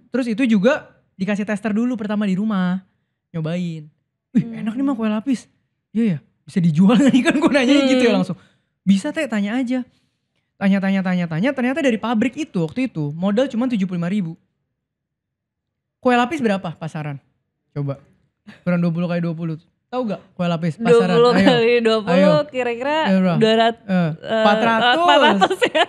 terus itu juga dikasih tester dulu pertama di rumah, nyobain. Enak nih mah kue lapis. Iya ya, bisa dijual gak nih kan gue nanya gitu ya langsung. Bisa teh, tanya aja. Tanya, ternyata dari pabrik itu waktu itu modal cuma 75.000. Kue lapis berapa pasaran? Coba, kurang 20 kali 20. Tahu gak kue lapis pasaran? 20 kali 20 Ayo. kira-kira Berapa? 400 ya.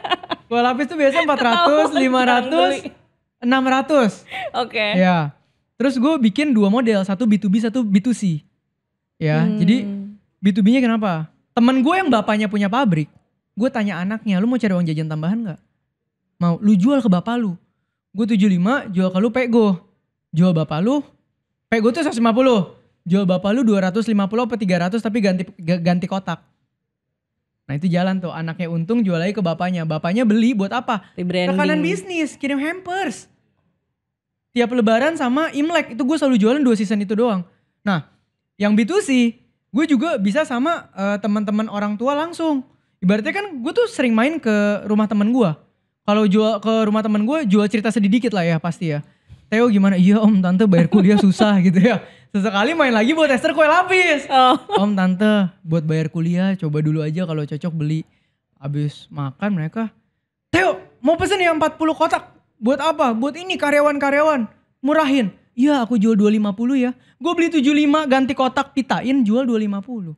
Kue lapis tuh biasanya 400, 500, 600. Oke. Ya. Terus gue bikin 2 model, satu B2B, satu B2C. Ya, jadi B2B-nya kenapa? Temen gue yang bapaknya punya pabrik, gue tanya anaknya, lu mau cari uang jajan tambahan gak? Mau, lu jual ke bapak lu. Gue 75, jual ke lu pego. Jual bapak lu, pego tuh 150. Jual bapak lu 250 apa 300 tapi ganti kotak. Nah itu jalan tuh, anaknya untung jual lagi ke bapaknya. Bapaknya beli buat apa? Rekanan bisnis, kirim hampers. Tiap lebaran sama Imlek, itu gue selalu jualan 2 season itu doang. Nah yang B2C, gue juga bisa sama teman-teman orang tua langsung. Ibaratnya kan gue tuh sering main ke rumah teman gue. Kalau jual ke rumah teman gue, jual cerita sedikit lah ya pasti ya. Theo gimana? Iya om, tante bayar kuliah susah gitu ya. Sesekali main lagi buat tester kue lapis. Om, tante buat bayar kuliah coba dulu aja kalau cocok beli. Abis makan mereka, Theo mau pesen yang 40 kotak. Buat apa? Buat ini karyawan-karyawan. Murahin. Iya aku jual 250 ya. Gue beli 75 ganti kotak pitain jual 250.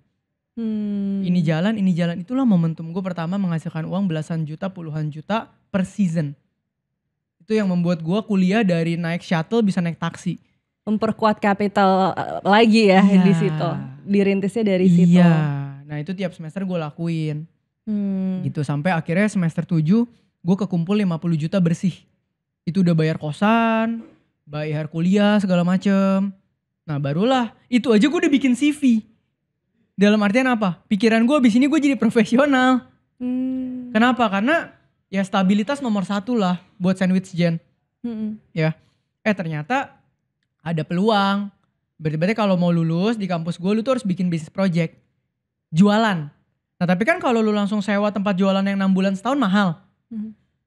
Ini jalan. Itulah momentum gue pertama menghasilkan uang belasan juta, puluhan juta per season. Itu yang membuat gue kuliah dari naik shuttle bisa naik taksi. Memperkuat kapital lagi ya di situ. Dirintisnya dari situ. Iya. Nah itu tiap semester gue lakuin. Gitu sampai akhirnya semester 7 gue kekumpul 50 juta bersih. Itu udah bayar kosan, bayar kuliah segala macem. Nah barulah itu aja gue udah bikin CV. Dalam artian apa? Pikiran gue abis ini gue jadi profesional. Kenapa? Karena ya stabilitas nomor 1 lah buat sandwich gen. Ya. Ternyata ada peluang. Berarti kalau mau lulus di kampus gue lu tuh harus bikin bisnis project. Jualan. Nah tapi kan kalau lu langsung sewa tempat jualan yang 6 bulan setahun mahal.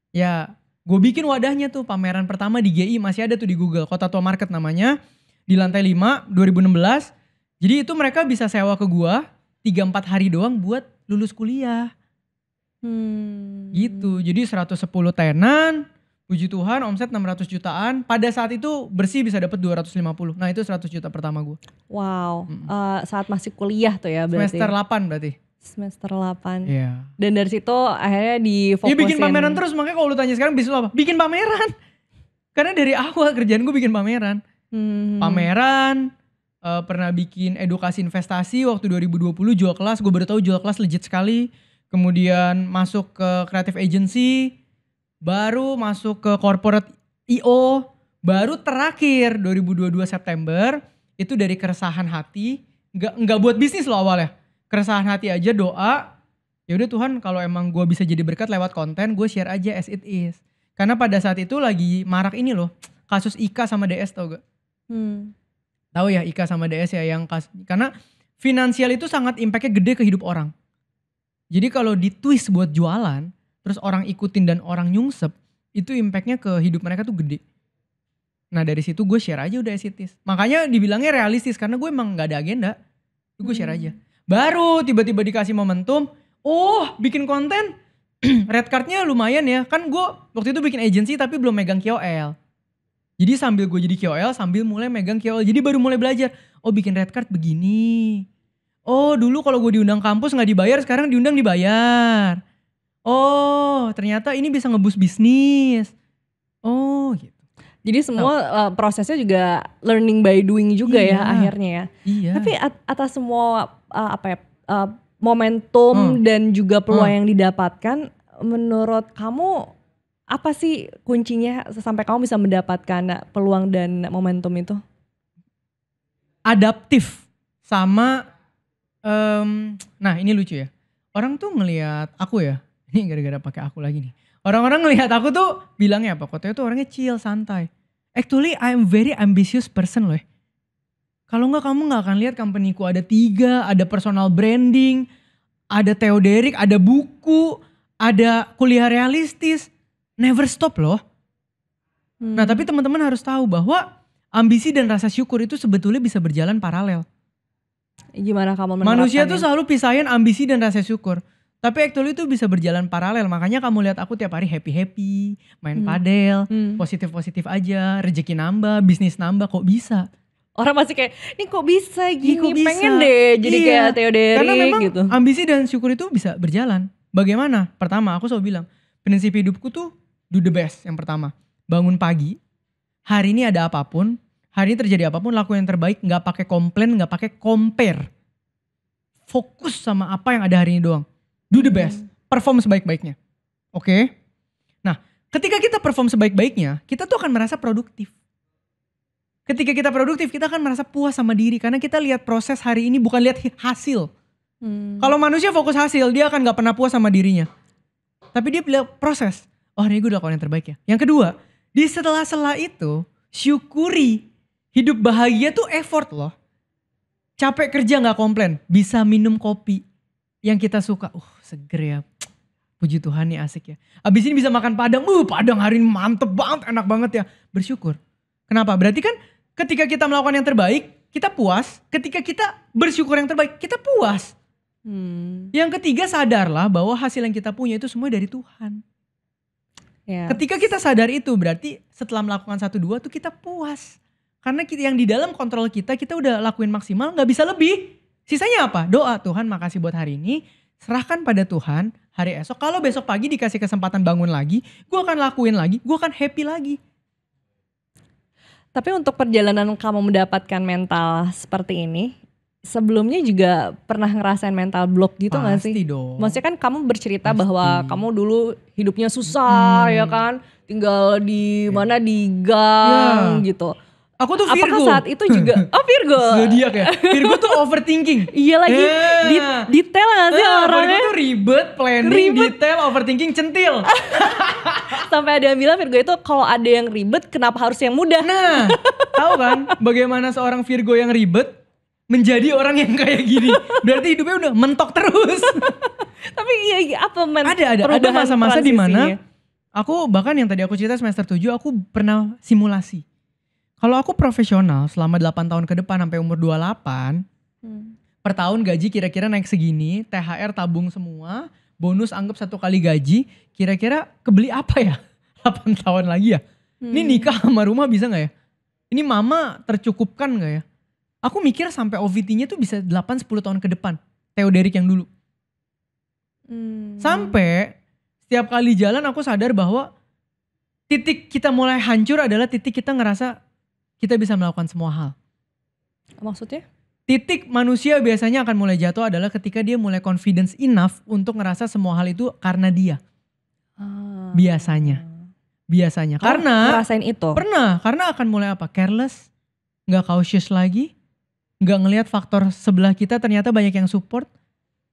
Ya gue bikin wadahnya tuh, pameran pertama di GI masih ada tuh di Google. Kota Tua Market namanya. Di lantai 5 2016. Jadi itu mereka bisa sewa ke gue 3-4 hari doang buat lulus kuliah. Gitu. Jadi 110 tenan. Puji Tuhan omset 600 jutaan. Pada saat itu bersih bisa dapat 250. Nah itu 100 juta pertama gue. Wow. Saat masih kuliah tuh ya berarti. Semester 8 berarti. Semester 8. Iya. Dan dari situ akhirnya difokusin. Iya bikin pameran terus. Makanya kalau lu tanya sekarang bisnis lu apa? Bikin pameran. Karena dari awal kerjaan gue bikin pameran. Pameran. Pernah bikin edukasi investasi waktu 2020 jual kelas. Gue baru tahu jual kelas legit sekali. Kemudian masuk ke creative agency. Baru masuk ke corporate IO. Baru terakhir 2022 September. Itu dari keresahan hati. Nggak buat bisnis loh awalnya. Keresahan hati aja doa. Ya udah Tuhan kalau emang gue bisa jadi berkat lewat konten. Gue share aja as it is. Karena pada saat itu lagi marak ini loh. Kasus Ika sama DS tau gak? Tahu ya Ika sama DS ya yang karena finansial itu sangat impactnya gede ke hidup orang. Jadi kalau di twist buat jualan, terus orang ikutin dan orang nyungsep, itu impactnya ke hidup mereka tuh gede. Nah dari situ gue share aja udah as it is. Makanya dibilangnya realistis karena gue emang gak ada agenda. Gue share aja. Baru tiba-tiba dikasih momentum, bikin konten, red cardnya lumayan ya. Kan gue waktu itu bikin agency tapi belum megang KOL. Jadi sambil gue jadi KOL sambil mulai megang KOL. Jadi baru mulai belajar, bikin red card begini. Dulu kalau gue diundang kampus gak dibayar, sekarang diundang dibayar. Ternyata ini bisa nge-boost bisnis. Gitu. Jadi semua prosesnya juga learning by doing juga ya akhirnya ya. Iya. Tapi atas semua momentum dan juga peluang yang didapatkan, menurut kamu Apa sih kuncinya sampai kamu bisa mendapatkan peluang dan momentum itu? Adaptif sama nah ini lucu ya. Orang tuh ngelihat aku ya. Ini gara-gara pakai aku lagi nih. Orang-orang ngelihat aku tuh bilangnya apa? Kotanya tuh orangnya chill, santai. Actually I'm very ambitious person loh. Kalau enggak kamu nggak akan lihat companyku ada 3, ada personal branding, ada Theoderic, ada buku, ada kuliah realistis. Never stop loh. Nah tapi teman-teman harus tahu bahwa ambisi dan rasa syukur itu sebetulnya bisa berjalan paralel. Gimana kamu Manusia tuh menerapkannya? selalu pisahin ambisi dan rasa syukur. Tapi actually itu bisa berjalan paralel. Makanya kamu lihat aku tiap hari happy-happy, main padel, positif-positif aja, rezeki nambah, bisnis nambah, kok bisa? Orang masih kayak, ini kok bisa gini, Kok bisa? pengen deh jadi Iya. kayak Theoderic Karena memang gitu. ambisi dan syukur itu bisa berjalan. Bagaimana? Pertama, aku selalu bilang, prinsip hidupku tuh do the best yang pertama. Bangun pagi, hari ini ada apapun, hari ini terjadi apapun, lakuin yang terbaik, gak pakai komplain, gak pakai compare. Fokus sama apa yang ada hari ini doang. Do the best, perform sebaik-baiknya. Oke? Nah, ketika kita perform sebaik-baiknya, kita tuh akan merasa produktif. Ketika kita produktif, kita akan merasa puas sama diri. Karena kita lihat proses hari ini, bukan lihat hasil. Kalau manusia fokus hasil, dia akan gak pernah puas sama dirinya. Tapi dia lihat proses. Oh hari ini gue udah lakukan yang terbaik ya. Yang kedua, di sela-sela itu, syukuri. Hidup bahagia tuh effort loh. Capek kerja gak komplain, bisa minum kopi yang kita suka. Seger ya. Puji Tuhan nih asik ya. Abis ini bisa makan padang. Padang hari ini mantep banget, enak banget ya. Bersyukur. Kenapa? Berarti kan ketika kita melakukan yang terbaik, kita puas. Ketika kita bersyukur yang terbaik, kita puas. Yang ketiga, sadarlah bahwa hasil yang kita punya itu semua dari Tuhan. Ya. Ketika kita sadar itu, berarti setelah melakukan 1-2 tuh kita puas. Karena yang di dalam kontrol kita udah lakuin maksimal, gak bisa lebih. Sisanya apa? Doa, Tuhan makasih buat hari ini. Serahkan pada Tuhan hari esok. Kalau besok pagi dikasih kesempatan bangun lagi, gue akan lakuin lagi, gue akan happy lagi. Tapi untuk perjalanan kamu mendapatkan mental seperti ini, sebelumnya juga pernah ngerasain mental block gitu gak sih? Pasti dong. Maksudnya kan kamu bercerita Pasti. bahwa kamu dulu hidupnya susah ya kan? Tinggal di mana di gang gitu. Aku tuh Apakah Virgo. saat itu juga, Virgo? Zodiak ya. Virgo tuh overthinking. Iya lagi, detail gak sih orangnya? Virgo tuh ribet, planning, detail, overthinking, centil. Sampai ada yang bilang Virgo itu kalau ada yang ribet kenapa harus yang mudah? Nah, tahu kan bagaimana seorang Virgo yang ribet menjadi orang yang kayak gini. Berarti hidupnya udah mentok terus. Tapi iya apa Ada masa-masa di mana aku bahkan yang tadi aku cerita semester 7 aku pernah simulasi. Kalau aku profesional selama 8 tahun ke depan sampai umur 28, per tahun gaji kira-kira naik segini, THR tabung semua, bonus anggap 1 kali gaji, kira-kira kebeli apa ya? 8 tahun lagi ya? Ini nikah sama rumah bisa gak ya? Ini mama tercukupkan gak ya? Aku mikir sampai OVT-nya tuh bisa 8-10 tahun ke depan. Theoderic yang dulu. Sampai setiap kali jalan aku sadar bahwa titik kita mulai hancur adalah titik kita ngerasa kita bisa melakukan semua hal. Maksudnya? Titik manusia biasanya akan mulai jatuh adalah ketika dia mulai confidence enough untuk ngerasa semua hal itu karena dia. Biasanya. Karena ngerasain itu? Pernah, karena akan mulai apa? Careless, gak cautious lagi, gak ngelihat faktor sebelah kita ternyata banyak yang support,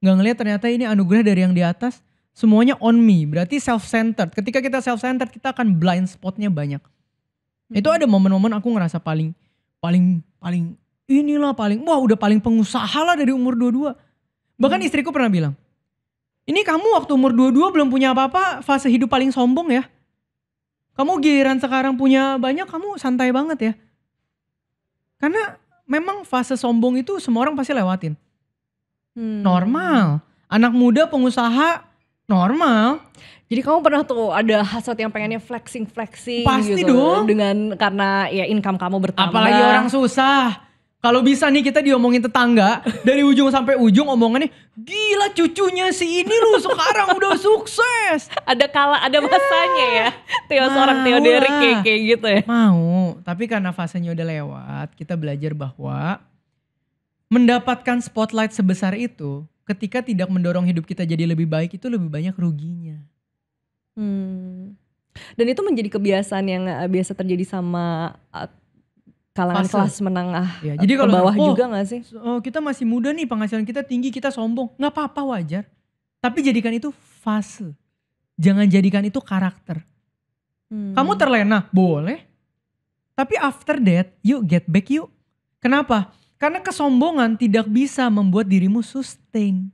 gak ngelihat ternyata ini anugerah dari yang di atas, semuanya on me, berarti self-centered. Ketika kita self-centered kita akan blind spotnya banyak. Itu ada momen-momen aku ngerasa paling wah udah paling pengusaha lah dari umur 22. Bahkan istriku pernah bilang, ini kamu waktu umur 22 belum punya apa-apa, fase hidup paling sombong ya. Kamu giliran sekarang punya banyak, kamu santai banget ya. Karena memang fase sombong itu semua orang pasti lewatin. Normal. Anak muda pengusaha normal. Jadi kamu pernah tuh ada hasrat yang pengennya flexing Pasti gitu dong. karena ya income kamu bertambah. Apalagi orang susah. Kalau bisa nih kita diomongin tetangga dari ujung sampai ujung omongannya, gila cucunya si ini lu sekarang udah sukses. Ada masanya ya. Seorang Theoderic kayak gitu ya. Mau, tapi karena fasenya udah lewat, kita belajar bahwa mendapatkan spotlight sebesar itu ketika tidak mendorong hidup kita jadi lebih baik itu lebih banyak ruginya. Dan itu menjadi kebiasaan yang biasa terjadi sama kalangan Fase. kelas menengah Ya, jadi ke kalau bawah oh, juga gak sih? kita masih muda nih, penghasilan kita tinggi, kita sombong, nggak apa-apa, wajar. Tapi jadikan itu fase. Jangan jadikan itu karakter. Kamu terlena, boleh. Tapi after that, yuk get back yuk. Kenapa? Karena kesombongan tidak bisa membuat dirimu sustain.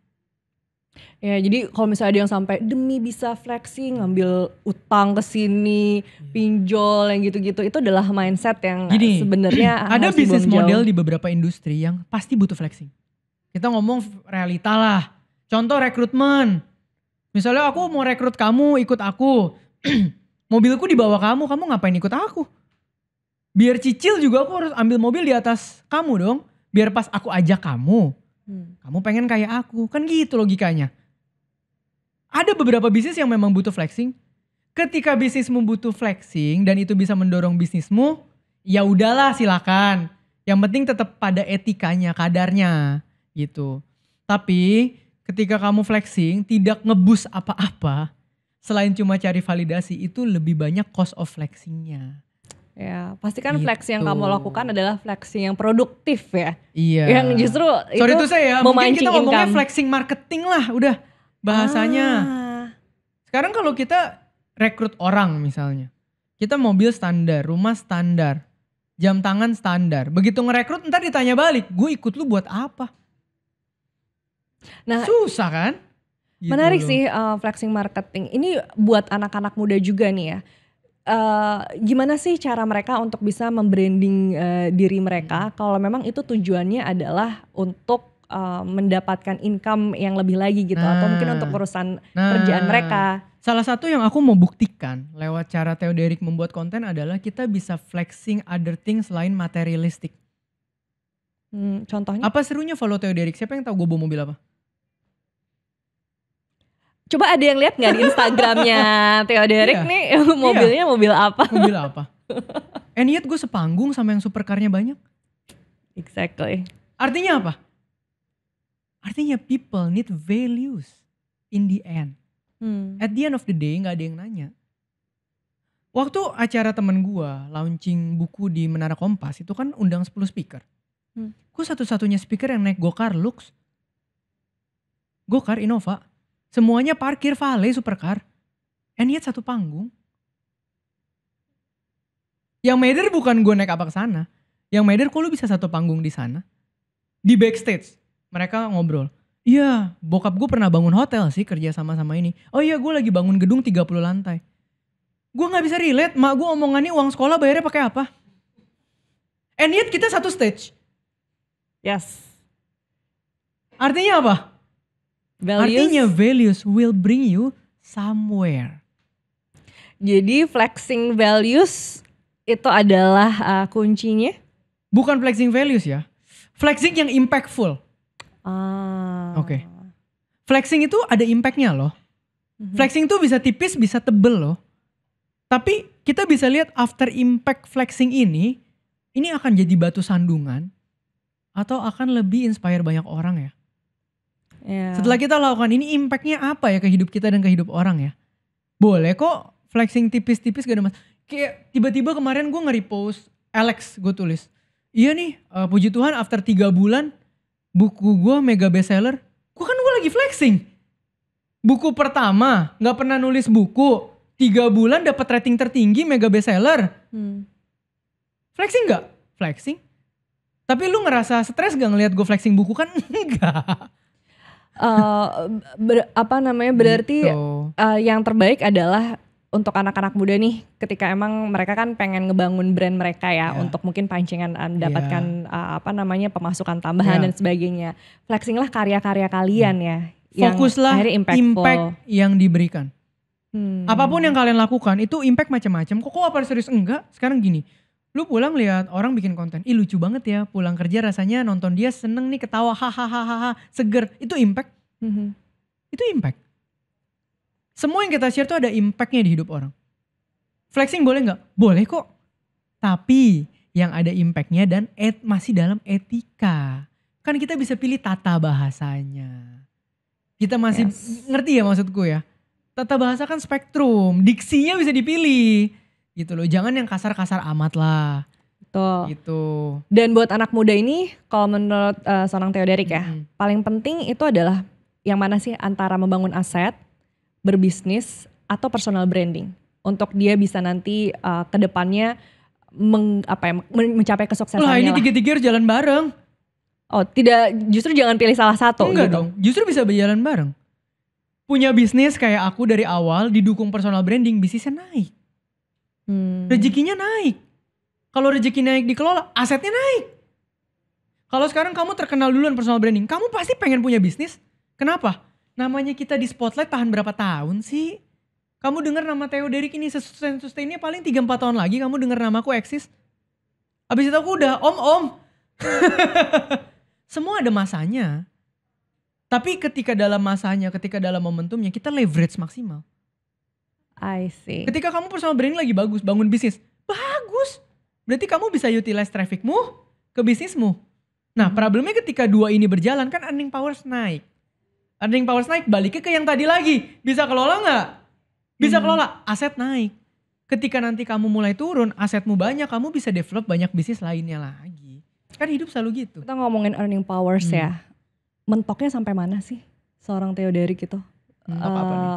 Ya, jadi kalau misalnya ada yang sampai demi bisa flexing ngambil utang ke sini, pinjol yang gitu-gitu, itu adalah mindset yang Gini, sebenarnya ada harus bisnis dibuang model jauh. di beberapa industri yang pasti butuh flexing. Kita ngomong realita lah. Contoh rekrutmen. Misalnya aku mau rekrut kamu, ikut aku. Mobilku dibawa kamu ngapain ikut aku? Biar cicil juga aku harus ambil mobil di atas kamu dong. Biar pas aku ajak kamu, kamu pengen kayak aku. Kan gitu logikanya. Ada beberapa bisnis yang memang butuh flexing. Ketika bisnismu butuh flexing dan itu bisa mendorong bisnismu, ya udahlah silakan. Yang penting tetap pada etikanya, kadarnya gitu. Tapi ketika kamu flexing tidak ngeboost apa-apa, selain cuma cari validasi, itu lebih banyak cost of flexingnya. Ya, pastikan Gitu. flexing yang kamu lakukan adalah flexing yang produktif ya. Iya. Yang justru Sorry itu itu saya mungkin memancing kita ngomongnya income. flexing marketing lah udah bahasanya. Sekarang kalau kita rekrut orang misalnya. Kita mobil standar, rumah standar, jam tangan standar. Begitu ngerekrut ntar ditanya balik, gue ikut lu buat apa? Nah, susah kan? Gitu menarik loh. sih flexing marketing. Ini buat anak-anak muda juga nih ya. Gimana sih cara mereka untuk bisa membranding diri mereka kalau memang itu tujuannya adalah untuk mendapatkan income yang lebih lagi gitu, atau mungkin untuk urusan kerjaan mereka. Salah satu yang aku mau buktikan lewat cara Theo Derek membuat konten adalah kita bisa flexing other things selain materialistik. Contohnya? Apa serunya follow Theo Derek? Siapa yang tahu gue bawa mobil apa? Coba ada yang lihat nggak di Instagramnya Theo Derek Iya. nih mobilnya mobil apa? Mobil apa? And yet gue sepanggung sama yang supercarnya banyak. Exactly. Artinya apa? Artinya people need values in the end. At the end of the day gak ada yang nanya. Waktu acara temen gue launching buku di Menara Kompas itu kan undang 10 speaker. Gue satu-satunya speaker yang naik Gokar Lux. Gokar Innova. Semuanya parkir Vale supercar. And yet satu panggung. Yang matter bukan gue naik apa ke sana. Yang matter kok lu bisa satu panggung di sana. Di backstage mereka ngobrol. Iya, bokap gue pernah bangun hotel sih kerja sama-sama ini. Oh iya, gue lagi bangun gedung 30 lantai. Gue gak bisa relate, mak gue omongannya uang sekolah bayarnya pakai apa. And yet kita satu stage. Yes. Artinya apa? Values. Artinya values will bring you somewhere. Jadi flexing values itu adalah kuncinya? Bukan flexing values ya. Flexing yang impactful. Oke. Flexing itu ada impactnya loh. Flexing tuh bisa tipis, bisa tebel loh. Tapi kita bisa lihat after impact flexing ini akan jadi batu sandungan atau akan lebih inspire banyak orang ya. Setelah kita lakukan ini impactnya apa ya ke hidup kita dan ke hidup orang ya. Boleh kok flexing tipis-tipis gak ada masalah. Kayak tiba-tiba kemarin gue nge-repost Alex gue tulis. Iya nih puji Tuhan after 3 bulan buku gue mega bestseller. Gue lagi flexing. Buku pertama gak pernah nulis buku. 3 bulan dapat rating tertinggi mega bestseller. Flexing gak? Flexing. Tapi lu ngerasa stres gak ngelihat gue flexing buku kan? Enggak. Berarti gitu. Yang terbaik adalah untuk anak-anak muda nih, ketika emang mereka kan pengen ngebangun brand mereka ya, untuk mungkin pancingan mendapatkan pemasukan tambahan dan sebagainya. Flexinglah karya-karya kalian ya. Fokuslah impact yang diberikan. Apapun yang kalian lakukan itu impact macam-macam. Kok apa serius? Enggak. Sekarang gini, lu pulang lihat orang bikin konten, ih lucu banget ya, pulang kerja rasanya nonton dia seneng nih, ketawa hahaha seger, itu impact. Itu impact. Semua yang kita share tuh ada impactnya di hidup orang. Flexing boleh gak? Boleh kok. Tapi yang ada impactnya dan masih dalam etika. Kan kita bisa pilih tata bahasanya. Kita masih ngerti ya maksudku ya. tata bahasa kan spektrum, diksinya bisa dipilih gitu loh. Jangan yang kasar-kasar amat lah Tuh. gitu. Dan buat anak muda ini, kalau menurut seorang Theoderik ya, Mm-mm. paling penting itu adalah yang mana sih antara membangun aset, berbisnis, atau personal branding. Untuk dia bisa nanti ke depannya mencapai kesuksesannya Lah ini lah. tiga-tiga harus jalan bareng. Oh tidak, justru jangan pilih salah satu Enggak gitu. dong, justru bisa berjalan bareng. Punya bisnis kayak aku dari awal didukung personal branding, bisnisnya naik. Rezekinya naik. Kalau rezeki naik dikelola, asetnya naik. Kalau sekarang kamu terkenal duluan personal branding, kamu pasti pengen punya bisnis. Kenapa? Namanya kita di spotlight tahan berapa tahun sih? Kamu dengar nama Theoderik ini sustain-sustainnya paling 3-4 tahun lagi kamu dengar namaku eksis. Abis itu aku udah om. Semua ada masanya. Tapi ketika dalam masanya, ketika dalam momentumnya kita leverage maksimal. I see. Ketika kamu personal branding lagi bagus, bangun bisnis, bagus. Berarti kamu bisa utilize trafficmu ke bisnismu. Nah problemnya ketika dua ini berjalan kan earning powers naik. Earning powers naik baliknya ke yang tadi lagi. Bisa kelola nggak? Bisa kelola, aset naik. Ketika nanti kamu mulai turun, asetmu banyak, kamu bisa develop banyak bisnis lainnya lagi. Kan hidup selalu gitu. Kita ngomongin earning powers ya. Mentoknya sampai mana sih seorang Theoderik itu? Mentok apa nih?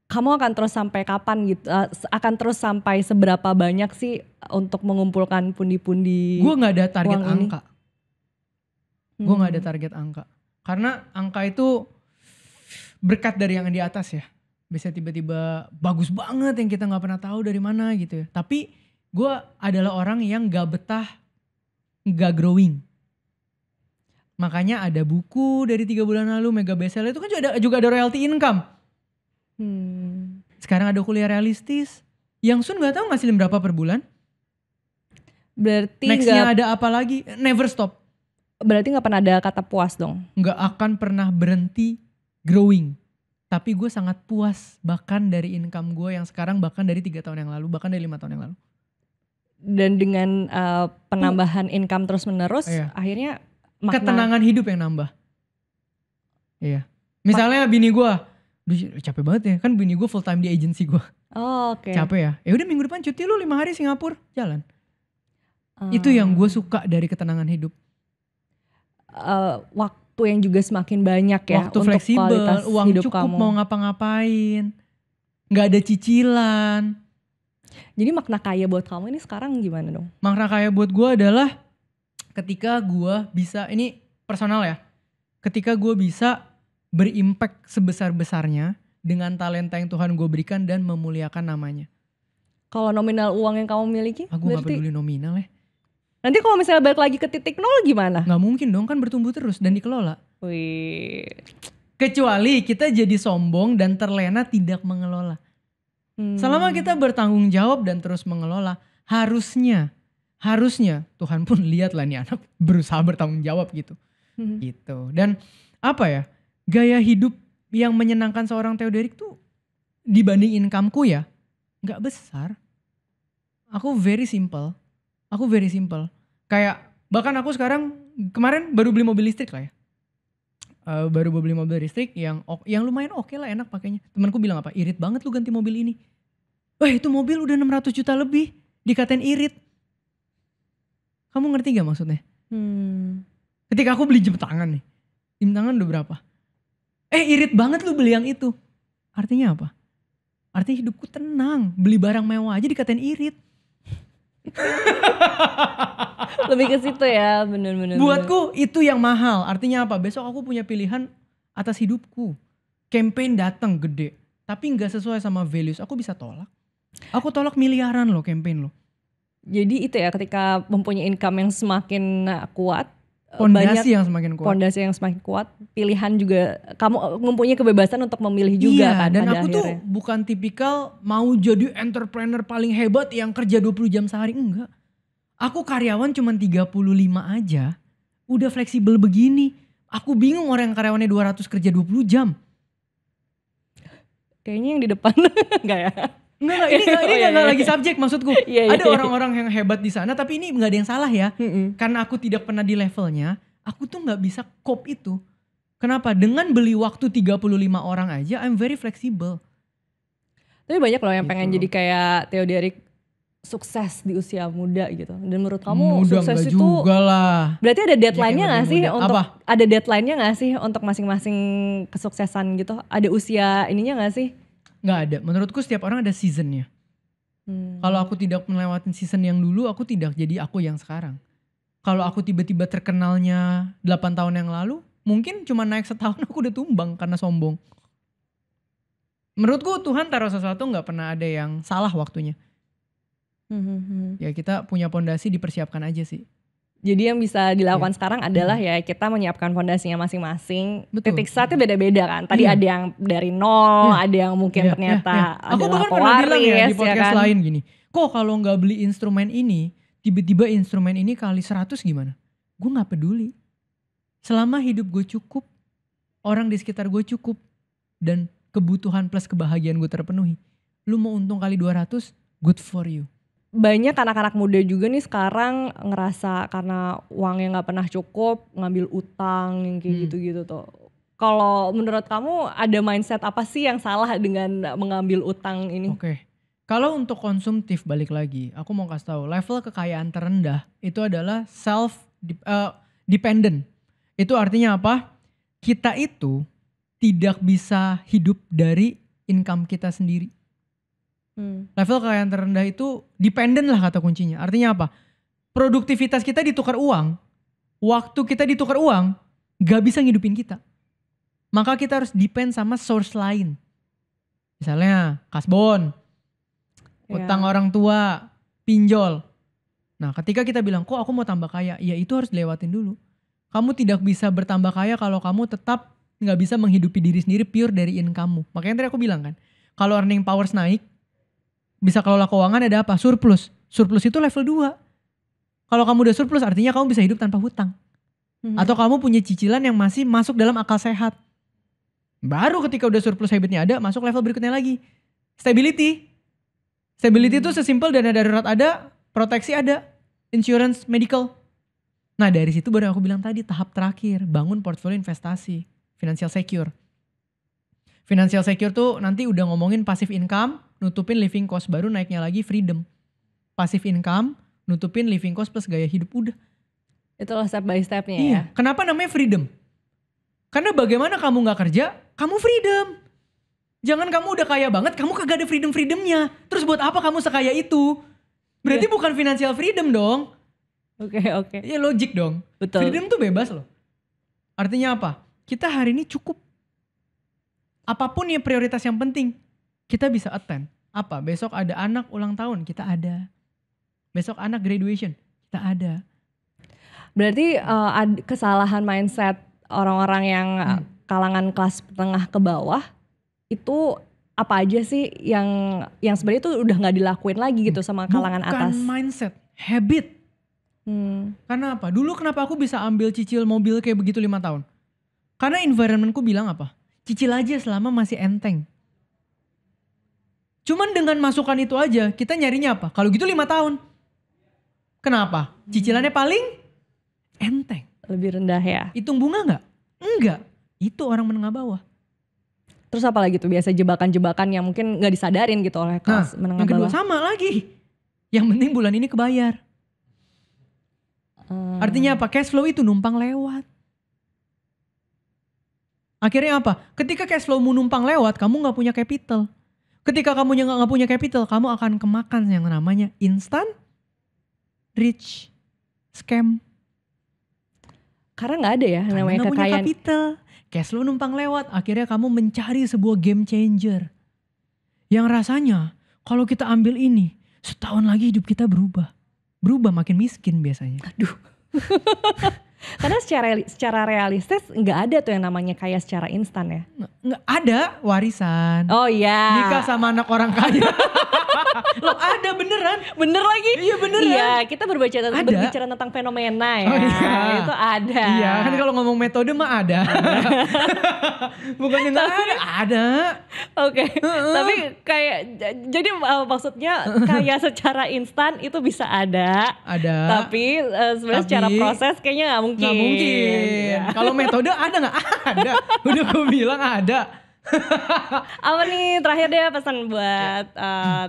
Kamu akan terus sampai kapan gitu? Akan terus sampai seberapa banyak sih untuk mengumpulkan pundi-pundi? Gue nggak ada target uang ini? angka. Gue nggak ada target angka. Karena angka itu berkat dari yang di atas ya. Bisa tiba-tiba bagus banget yang kita nggak pernah tahu dari mana gitu ya. Tapi gue adalah orang yang nggak betah, nggak growing. Makanya ada buku dari 3 bulan lalu mega bestseller itu kan juga ada royalty income. Sekarang ada kuliah realistis. Yang Sun gak tahu ngasilin berapa per bulan. Berarti Nextnya ada apa lagi? Never stop. Berarti gak pernah ada kata puas dong? Gak akan pernah berhenti growing. Tapi gue sangat puas bahkan dari income gue yang sekarang, bahkan dari 3 tahun yang lalu, bahkan dari 5 tahun yang lalu. Dan dengan penambahan income terus menerus, akhirnya makna... Ketenangan hidup yang nambah. Iya. Misalnya bini gue, capek banget ya, kan bini gue full time di agency gue. Oh, oke. Capek ya. Ya udah minggu depan cuti lu 5 hari Singapura, jalan. Itu yang gue suka dari ketenangan hidup. Waktu yang juga semakin banyak ya. Waktu untuk fleksibel, kualitas uang hidup cukup kamu. mau ngapa-ngapain. Gak ada cicilan. Jadi makna kaya buat kamu ini sekarang gimana dong? Makna kaya buat gue adalah ketika gue bisa, ini personal ya. Ketika gue bisa berimpact sebesar-besarnya dengan talenta yang Tuhan gue berikan dan memuliakan namanya. Kalau nominal uang yang kamu miliki? Aku gak peduli nominal ya. Nanti kalau misalnya balik lagi ke titik nol gimana? Gak mungkin dong, kan bertumbuh terus dan dikelola. Wih. Kecuali kita jadi sombong dan terlena tidak mengelola. Selama kita bertanggung jawab dan terus mengelola, harusnya Tuhan pun lihat lah nih anak berusaha bertanggung jawab gitu. Gitu. Dan apa ya, gaya hidup yang menyenangkan seorang Theoderik tuh dibanding income-ku ya gak besar. Aku very simple. Kayak bahkan aku sekarang kemarin baru beli mobil listrik lah ya. Baru beli mobil listrik yang lumayan oke lah, enak pakainya. Temanku bilang apa? Irit banget lu ganti mobil ini. Wah itu mobil udah 600 juta lebih, dikatain irit. Kamu ngerti gak maksudnya? Ketika aku beli jam tangan nih, jam tangan udah berapa? Irit banget lu beli yang itu. Artinya apa? Artinya hidupku tenang, beli barang mewah aja dikatain irit. Lebih ke situ ya, bener-bener. Buatku itu yang mahal. Artinya apa? Besok aku punya pilihan atas hidupku. Campaign datang gede, tapi nggak sesuai sama values, aku bisa tolak. Aku tolak miliaran loh campaign loh. Jadi itu ya, ketika mempunyai income yang semakin kuat, Pondasi yang semakin kuat. Pondasi yang semakin kuat, pilihan juga kamu mempunyai kebebasan untuk memilih juga kan. Dan pada aku akhirnya tuh bukan tipikal mau jadi entrepreneur paling hebat yang kerja 20 jam sehari, enggak. Aku karyawan cuma 35 aja, udah fleksibel begini. Aku bingung orang yang karyawannya 200 kerja 20 jam. Kayaknya yang di depan enggak ya? Enggak, ini enggak lagi subjek maksudku. Iya. Ada orang-orang yang hebat di sana tapi ini enggak ada yang salah ya. Karena aku tidak pernah di levelnya, aku tuh enggak bisa cope itu. Kenapa? Dengan beli waktu 35 orang aja, I'm very flexible. Tapi banyak loh yang pengen Gitu. jadi kayak Theodorik sukses di usia muda gitu. Dan menurut kamu Mudah sukses enggak itu juga lah. berarti ada deadline-nya Banyak yang gak sih lebih muda. untuk Apa? ada deadline-nya gak sih untuk masing-masing kesuksesan gitu? Ada usia ininya gak sih? Nggak ada. Menurutku setiap orang ada seasonnya. Kalau aku tidak melewati season yang dulu, aku tidak jadi aku yang sekarang. Kalau aku tiba-tiba terkenalnya 8 tahun yang lalu, mungkin cuma naik setahun aku udah tumbang karena sombong. Menurutku Tuhan taruh sesuatu nggak pernah ada yang salah waktunya. Ya kita punya pondasi, dipersiapkan aja sih. Jadi yang bisa dilakukan Iya. sekarang adalah ya kita menyiapkan fondasinya masing-masing. Betul. Titik startnya beda-beda kan. Tadi Iya. ada yang dari nol, Iya. ada yang mungkin ternyata Aku adalah bahkan pernah bilang ya di pewaris, podcast kan? lain gini, kok kalau nggak beli instrumen ini, tiba-tiba instrumen ini kali 100 gimana? Gue nggak peduli. Selama hidup gue cukup, orang di sekitar gue cukup, dan kebutuhan plus kebahagiaan gue terpenuhi. Lu mau untung kali 200, good for you. Banyak anak-anak muda juga nih sekarang ngerasa karena uangnya nggak pernah cukup, ngambil utang yang kayak gitu-gitu tuh. Kalau menurut kamu ada mindset apa sih yang salah dengan mengambil utang ini? Oke. Kalau untuk konsumtif balik lagi, aku mau kasih tahu level kekayaan terendah itu adalah self dependent. Itu artinya apa? Kita itu tidak bisa hidup dari income kita sendiri. Level kekayaan terendah itu dependent lah kata kuncinya. Artinya apa? Produktivitas kita ditukar uang, waktu kita ditukar uang, gak bisa ngidupin kita. Maka kita harus depend sama source lain. Misalnya kasbon, utang orang tua, pinjol. Nah ketika kita bilang kok aku mau tambah kaya, ya itu harus dilewatin dulu. Kamu tidak bisa bertambah kaya kalau kamu tetap gak bisa menghidupi diri sendiri pure dari income-mu. Makanya tadi aku bilang kan, kalau earning powers naik, bisa kelola keuangan ada apa? Surplus. Surplus itu level 2. Kalau kamu udah surplus artinya kamu bisa hidup tanpa hutang. Atau kamu punya cicilan yang masih masuk dalam akal sehat. Baru ketika udah surplus habitnya ada, masuk level berikutnya lagi. Stability. Stability itu sesimpel dana darurat ada, proteksi ada, insurance, medical. Nah dari situ baru aku bilang tadi tahap terakhir, bangun portfolio investasi, financial secure. Financial secure tuh nanti udah ngomongin passive income, nutupin living cost, baru naiknya lagi freedom. Passive income, nutupin living cost plus gaya hidup udah. Itulah step by stepnya Iya. ya. Kenapa namanya freedom? Karena bagaimana kamu gak kerja, kamu freedom. Jangan kamu udah kaya banget, kamu kagak ada freedom-freedomnya. Terus buat apa kamu sekaya itu? Berarti bukan financial freedom dong. Oke. Ya logik dong. Betul. Freedom tuh bebas loh. Artinya apa? Kita hari ini cukup. Apapun yang prioritas yang penting, kita bisa attend. Apa? Besok ada anak ulang tahun, kita ada. Besok anak graduation, kita ada. Berarti kesalahan mindset orang-orang yang kalangan kelas menengah ke bawah itu apa aja sih yang sebenarnya itu udah nggak dilakuin lagi gitu sama kalangan atas? Bukan mindset, habit. Karena apa? Dulu kenapa aku bisa ambil cicil mobil kayak begitu 5 tahun? Karena environmentku bilang apa? Cicil aja selama masih enteng. Cuman dengan masukan itu aja, kita nyarinya apa? Kalau gitu 5 tahun. Kenapa? Cicilannya paling enteng. Lebih rendah ya? Hitung bunga gak? Enggak. Itu orang menengah bawah. Terus apa lagi tuh biasa jebakan-jebakan yang mungkin gak disadarin gitu oleh kelas menengah yang kedua bawah? sama lagi. Yang penting bulan ini kebayar. Artinya apa? Cash flow itu numpang lewat. Akhirnya apa? Ketika cash flow-mu numpang lewat, kamu gak punya capital. Ketika kamu gak punya capital, kamu akan kemakan yang namanya instant rich scam. Karena gak ada ya Karena namanya gak punya kekayaan. capital. Cash flow numpang lewat. Akhirnya kamu mencari sebuah game changer. Yang rasanya kalau kita ambil ini, setahun lagi hidup kita berubah. Berubah makin miskin biasanya. Aduh. Karena secara realistis nggak ada tuh yang namanya kaya secara instan ya. Nggak ada warisan. Oh iya. Nikah sama anak orang kaya. Loh ada beneran. Bener lagi. Iya beneran. Iya kita berbicara tentang fenomena ya. Oh, iya. Itu ada. Iya kan kalau ngomong metode mah ada. Bukannya nggak ada. Oke. Tapi kayak jadi maksudnya kaya secara instan itu bisa ada. Ada. Tapi sebenarnya secara proses kayaknya nggak mungkin. Nggak mungkin. Ya. Kalau metode ada nggak? Ada. Udah gue bilang ada. Apa nih terakhir deh pesan buat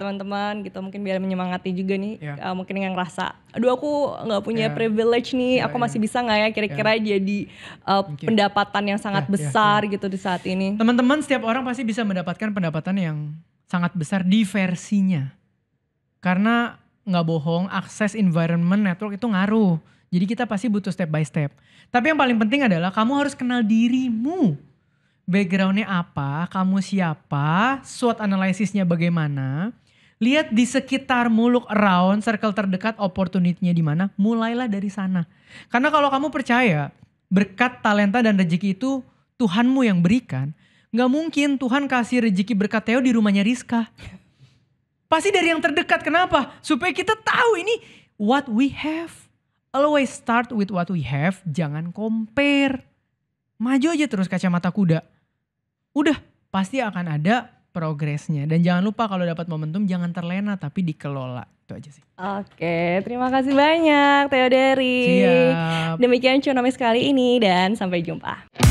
teman-teman gitu, mungkin biar menyemangati juga nih, mungkin yang ngerasa, aduh aku nggak punya privilege nih, aku masih bisa nggak ya kira-kira jadi pendapatan yang sangat besar gitu di saat ini. Teman-teman, setiap orang pasti bisa mendapatkan pendapatan yang sangat besar di versinya. Karena nggak bohong, akses environment network itu ngaruh. Jadi kita pasti butuh step by step. Tapi yang paling penting adalah kamu harus kenal dirimu. Backgroundnya apa, kamu siapa, SWOT analisisnya bagaimana. Lihat di sekitarmu, look around, circle terdekat, opportunity-nya di mana, mulailah dari sana. Karena kalau kamu percaya berkat, talenta, dan rezeki itu Tuhanmu yang berikan, gak mungkin Tuhan kasih rezeki berkat Theo di rumahnya Rizka. Pasti dari yang terdekat. Kenapa? Supaya kita tahu ini what we have. Always start with what we have, jangan compare. Maju aja terus kacamata kuda. Udah, pasti akan ada progresnya. Dan jangan lupa kalau dapat momentum jangan terlena tapi dikelola. Itu aja sih. Oke, terima kasih banyak Theo Dery. Siap. Demikian Cuanomis kali ini dan sampai jumpa.